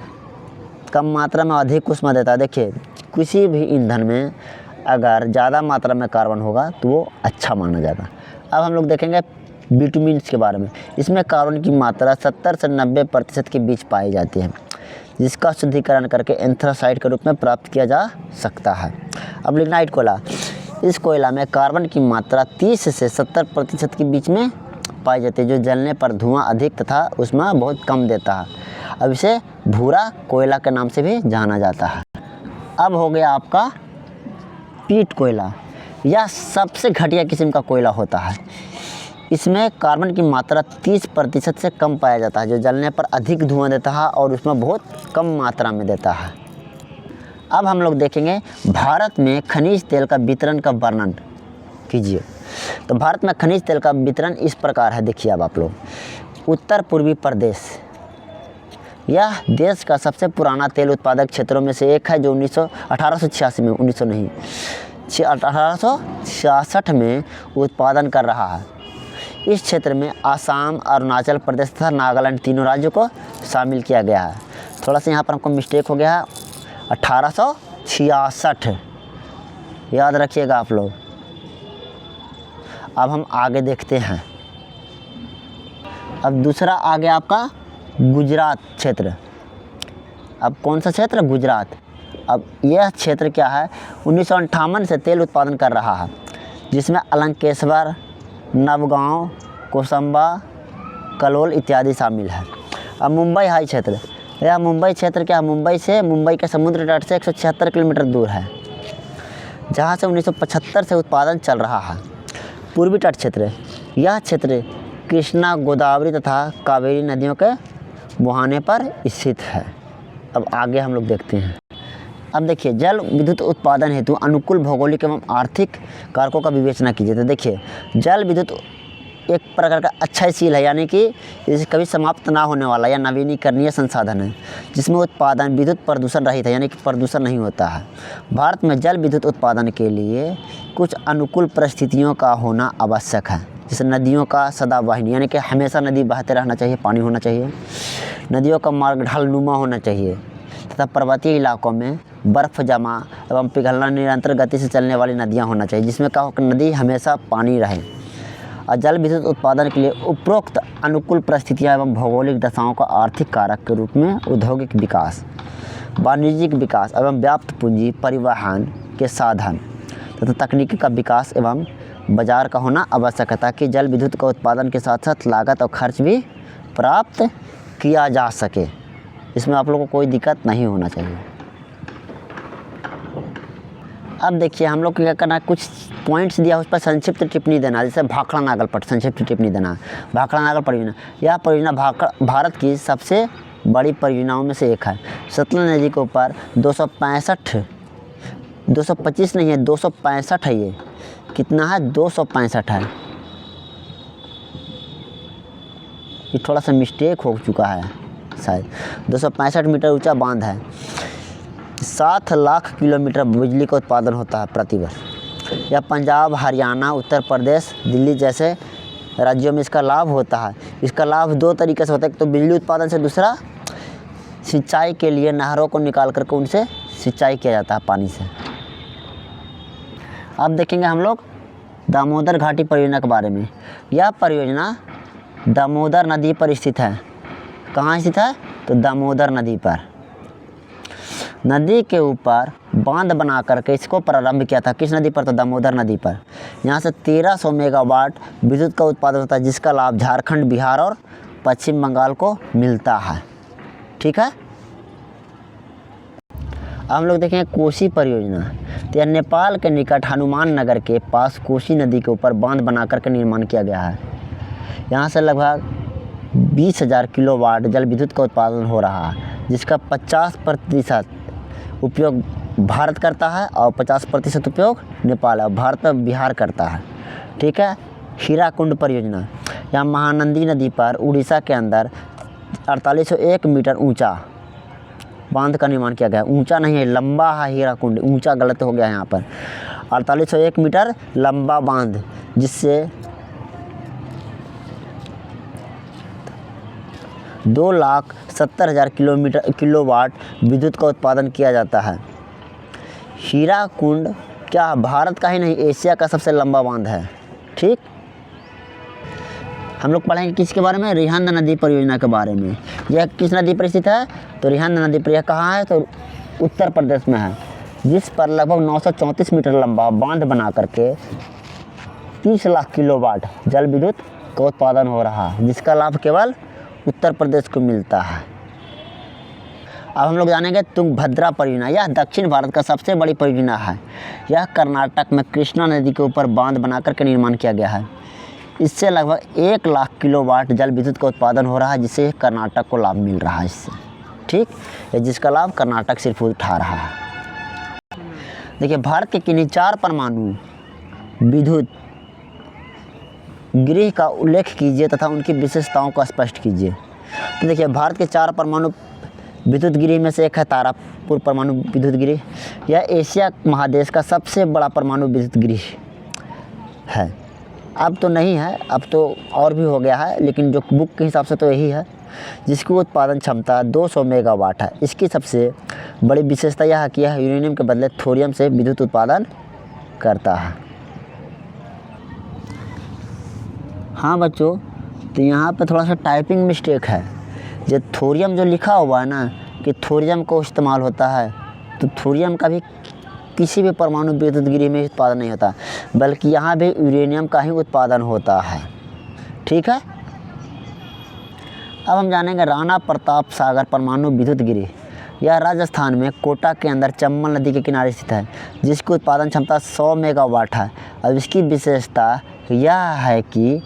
कम मात्रा में अधिक उष्मा देता है। देखिए किसी भी ईंधन में अगर ज़्यादा मात्रा में कार्बन होगा तो वो अच्छा माना जाता है। अब हम लोग देखेंगे बिटुमिन्स के बारे में। इसमें कार्बन की मात्रा 70 से 90% के बीच पाई जाती है, जिसका शुद्धिकरण करके एंथ्रासाइट के रूप में प्राप्त किया जा सकता है। अब लिग्नाइट कोयला, इस कोयला में कार्बन की मात्रा 30 से 70% के बीच में पाई जाती है, जो जलने पर धुआं अधिक तथा ऊष्मा बहुत कम देता है। अब इसे भूरा कोयला के नाम से भी जाना जाता है। अब हो गया आपका पीट कोयला। यह सबसे घटिया किस्म का कोयला होता है। इसमें कार्बन की मात्रा 30% से कम पाया जाता है, जो जलने पर अधिक धुआं देता है और उसमें बहुत कम मात्रा में देता है। अब हम लोग देखेंगे भारत में खनिज तेल का वितरण का वर्णन कीजिए। तो भारत में खनिज तेल का वितरण इस प्रकार है। देखिए अब आप लोग उत्तर पूर्वी प्रदेश, यह देश का सबसे पुराना तेल उत्पादक क्षेत्रों में से एक है, जो 1866 में उत्पादन कर रहा है। इस क्षेत्र में आसाम, अरुणाचल प्रदेश तथा नागालैंड तीनों राज्यों को शामिल किया गया है। थोड़ा सा यहाँ पर हमको मिस्टेक हो गया है, 1866 याद रखिएगा आप लोग। अब हम आगे देखते हैं। अब दूसरा आ गया आपका गुजरात क्षेत्र। अब कौन सा क्षेत्र? गुजरात। अब यह क्षेत्र क्या है, 1958 से तेल उत्पादन कर रहा है, जिसमें अलंकेश्वर, नवगांव, कोसंबा, कलोल इत्यादि शामिल है। अब मुंबई हाई क्षेत्र, यह मुंबई क्षेत्र क्या है, मुंबई के समुद्र तट से 176 किलोमीटर दूर है, जहाँ से 1975 से उत्पादन चल रहा है। पूर्वी तट क्षेत्र, यह क्षेत्र कृष्णा, गोदावरी तथा कावेरी नदियों के मुहाने पर स्थित है। अब आगे हम लोग देखते हैं। अब देखिए जल विद्युत उत्पादन हेतु अनुकूल भौगोलिक एवं आर्थिक कारकों का विवेचना कीजिए। तो देखिए जल विद्युत एक प्रकार का अक्षयशील है, यानी कि इसे कभी समाप्त ना होने वाला या नवीनीकरणीय संसाधन है, जिसमें उत्पादन विद्युत प्रदूषण रहित है, यानी कि प्रदूषण नहीं होता है। भारत में जल विद्युत उत्पादन के लिए कुछ अनुकूल परिस्थितियों का होना आवश्यक है, जैसे नदियों का सदाबहिनी, यानी कि हमेशा नदी बहते रहना चाहिए, पानी होना चाहिए। नदियों का मार्ग ढलनुमा होना चाहिए तथा पर्वतीय इलाकों में बर्फ़ जमा एवं पिघलना निरंतर गति से चलने वाली नदियाँ होना चाहिए, जिसमें क्या हो नदी हमेशा पानी रहे। और जल विद्युत उत्पादन के लिए उपरोक्त अनुकूल परिस्थितियाँ एवं भौगोलिक दशाओं का आर्थिक कारक के रूप में औद्योगिक विकास, वाणिज्यिक विकास एवं व्याप्त पूंजी परिवहन के साधन तथा तकनीकी का विकास एवं बाजार का होना आवश्यक है, ताकि जल विद्युत का उत्पादन के साथ साथ लागत और खर्च भी प्राप्त किया जा सके। इसमें आप लोगों को कोई दिक्कत नहीं होना चाहिए। अब देखिए हम लोग को क्या करना है, कुछ पॉइंट्स दिया उस पर संक्षिप्त टिप्पणी देना, जैसे भाखड़ा नागल पर संक्षिप्त टिप्पणी देना। भाखड़ा नागल परियोजना, यह परियोजना भारत की सबसे बड़ी परियोजनाओं में से एक है। सतलज नदी के ऊपर 225 नहीं है, 265 है। ये कितना है? 265 है। ये थोड़ा सा मिस्टेक हो चुका है शायद। 265 मीटर ऊंचा बांध है। 7 लाख किलोमीटर बिजली का उत्पादन होता है प्रतिवर्ष। यह पंजाब, हरियाणा, उत्तर प्रदेश, दिल्ली जैसे राज्यों में इसका लाभ होता है। इसका लाभ 2 तरीके से होता है, एक तो बिजली उत्पादन से, दूसरा सिंचाई के लिए नहरों को निकाल करके उनसे सिंचाई किया जाता है पानी से। अब देखेंगे हम लोग दामोदर घाटी परियोजना के बारे में। यह परियोजना दामोदर नदी पर स्थित है। कहाँ स्थित है? तो दामोदर नदी पर। नदी के ऊपर बांध बना करके इसको प्रारंभ किया था। किस नदी पर? तो दामोदर नदी पर। यहाँ से 1300 मेगावाट विद्युत का उत्पादन होता है, जिसका लाभ झारखंड, बिहार और पश्चिम बंगाल को मिलता है। ठीक है। अब हम लोग देखेंगे कोसी परियोजना। तो यह नेपाल के निकट हनुमान नगर के पास कोसी नदी के ऊपर बांध बना करके निर्माण किया गया है। यहाँ से लगभग 20,000 किलोवाट जल विद्युत का उत्पादन हो रहा है, जिसका 50% उपयोग भारत करता है और 50% उपयोग नेपाल और भारत में बिहार करता है। ठीक है। हीराकुंड परियोजना, यहाँ महानंदी नदी पर उड़ीसा के अंदर 4801 मीटर ऊंचा बांध का निर्माण किया गया। ऊंचा नहीं है, लंबा है हीराकुंड, ऊंचा गलत हो गया यहाँ पर। 4801 मीटर लंबा बांध, जिससे 2,70,000 किलोवाट विद्युत का उत्पादन किया जाता है। हीराकुंड क्या भारत का ही नहीं, एशिया का सबसे लंबा बांध है। ठीक। हम लोग पढ़ेंगे किसके बारे में? रिहंद नदी परियोजना के बारे में। यह किस नदी पर स्थित है? तो रिहंद नदी पर। यह कहाँ है? तो उत्तर प्रदेश में है, जिस पर लगभग 934 मीटर लंबा बांध बना करके 30 लाख किलोवाट जल विद्युत का उत्पादन हो रहा है, जिसका लाभ केवल उत्तर प्रदेश को मिलता है। अब हम लोग जानेंगे तुंगभद्रा परियोजना। यह दक्षिण भारत का सबसे बड़ी परियोजना है। यह कर्नाटक में कृष्णा नदी के ऊपर बांध बना करके निर्माण किया गया है। इससे लगभग 1 लाख किलोवाट जल विद्युत का उत्पादन हो रहा है, जिससे कर्नाटक को लाभ मिल रहा है इससे। ठीक। जिसका लाभ कर्नाटक सिर्फ उठा रहा है। देखिए भारत के किन्हीं 4 परमाणु विद्युत गृह का उल्लेख कीजिए तथा उनकी विशेषताओं को स्पष्ट कीजिए। तो देखिए भारत के 4 परमाणु विद्युत गृह में से एक है तारापुर परमाणु विद्युत गृह। यह एशिया महादेश का सबसे बड़ा परमाणु विद्युत गृह है। अब तो नहीं है, अब तो और भी हो गया है, लेकिन जो बुक के हिसाब से तो यही है, जिसकी उत्पादन क्षमता 200 मेगावाट है। इसकी सबसे बड़ी विशेषता यह है कि यह यूरेनियम के बदले थोरियम से विद्युत उत्पादन करता है। हाँ बच्चों, तो यहाँ पे थोड़ा सा टाइपिंग मिस्टेक है। जो थोरियम जो लिखा हुआ है ना कि थोरियम को इस्तेमाल होता है, तो थोरियम का भी किसी भी परमाणु विद्युत गृह में उत्पादन नहीं होता, बल्कि यहाँ भी यूरेनियम का ही उत्पादन होता है। ठीक है। अब हम जानेंगे राणा प्रताप सागर परमाणु विद्युत गृह। यह राजस्थान में कोटा के अंदर चंबल नदी के किनारे स्थित है, जिसकी उत्पादन क्षमता 100 मेगावाट है। अब इसकी विशेषता यह है कि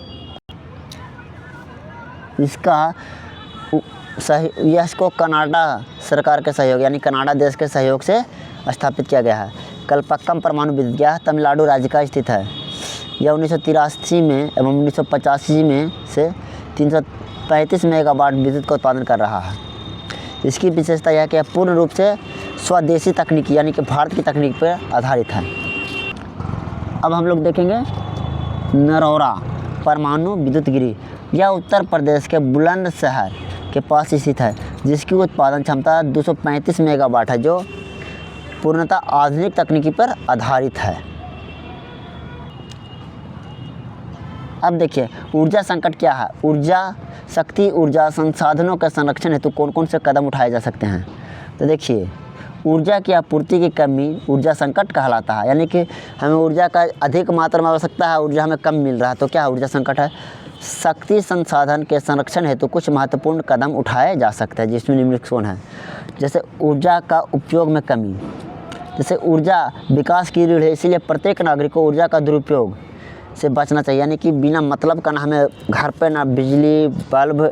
इसको कनाडा सरकार के सहयोग, यानी कनाडा देश के सहयोग से स्थापित किया गया है। कलपक्कम परमाणु विद्युत गृह तमिलनाडु राज्य का स्थित है। यह 1983 में एवं 1985 में से 335 मेगावाट विद्युत का उत्पादन कर रहा है। इसकी विशेषता यह है कि यह पूर्ण रूप से स्वदेशी तकनीकी यानी कि भारत की तकनीक पर आधारित है। अब हम लोग देखेंगे नरौरा परमाणु विद्युत गृह। यह उत्तर प्रदेश के बुलंदशहर के पास स्थित है, जिसकी उत्पादन क्षमता 235 मेगावाट है, जो पूर्णतः आधुनिक तकनीकी पर आधारित है। अब देखिए ऊर्जा संकट क्या है। ऊर्जा शक्ति ऊर्जा संसाधनों के संरक्षण हेतु कौन कौन से कदम उठाए जा सकते हैं। तो देखिए ऊर्जा की आपूर्ति की कमी ऊर्जा संकट कहलाता है, यानी कि हमें ऊर्जा का अधिक मात्रा में आवश्यकता है, ऊर्जा हमें कम मिल रहा है, तो क्या ऊर्जा संकट है। शक्ति संसाधन के संरक्षण हेतु कुछ महत्वपूर्ण कदम उठाए जा सकते हैं, जिसमें निम्नलिखित है। जैसे ऊर्जा का उपयोग में कमी, जैसे ऊर्जा विकास की रीढ़ है, इसीलिए प्रत्येक नागरिक को ऊर्जा का दुरुपयोग से बचना चाहिए, यानी कि बिना मतलब का ना हमें घर पे ना बिजली बल्ब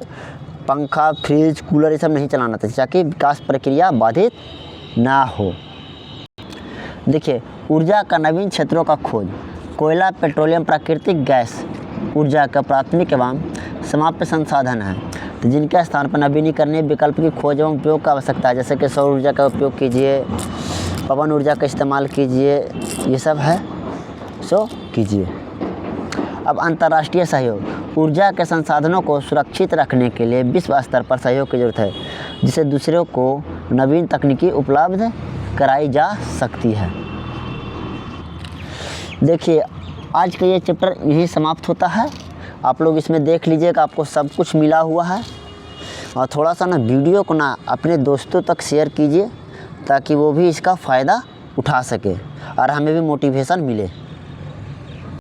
पंखा फ्रिज कूलर ये सब नहीं चलाना चाहिए, ताकि विकास प्रक्रिया बाधित ना हो। देखिए ऊर्जा का नवीन क्षेत्रों का खोज। कोयला पेट्रोलियम प्राकृतिक गैस ऊर्जा का प्राथमिक एवं समाप्त संसाधन है, तो जिनके स्थान पर नवीनीकरणीय विकल्प की खोज एवं उपयोग का आवश्यकता है। जैसे कि सौर ऊर्जा का उपयोग कीजिए, पवन ऊर्जा का इस्तेमाल कीजिए, ये सब है सो कीजिए। अब अंतर्राष्ट्रीय सहयोग। ऊर्जा के संसाधनों को सुरक्षित रखने के लिए विश्व स्तर पर सहयोग की जरूरत है, जिससे दूसरों को नवीन तकनीकी उपलब्ध कराई जा सकती है। देखिए आज का ये चैप्टर यही समाप्त होता है। आप लोग इसमें देख लीजिएगा, आपको सब कुछ मिला हुआ है। और थोड़ा सा ना वीडियो को ना अपने दोस्तों तक शेयर कीजिए, ताकि वो भी इसका फ़ायदा उठा सके और हमें भी मोटिवेशन मिले।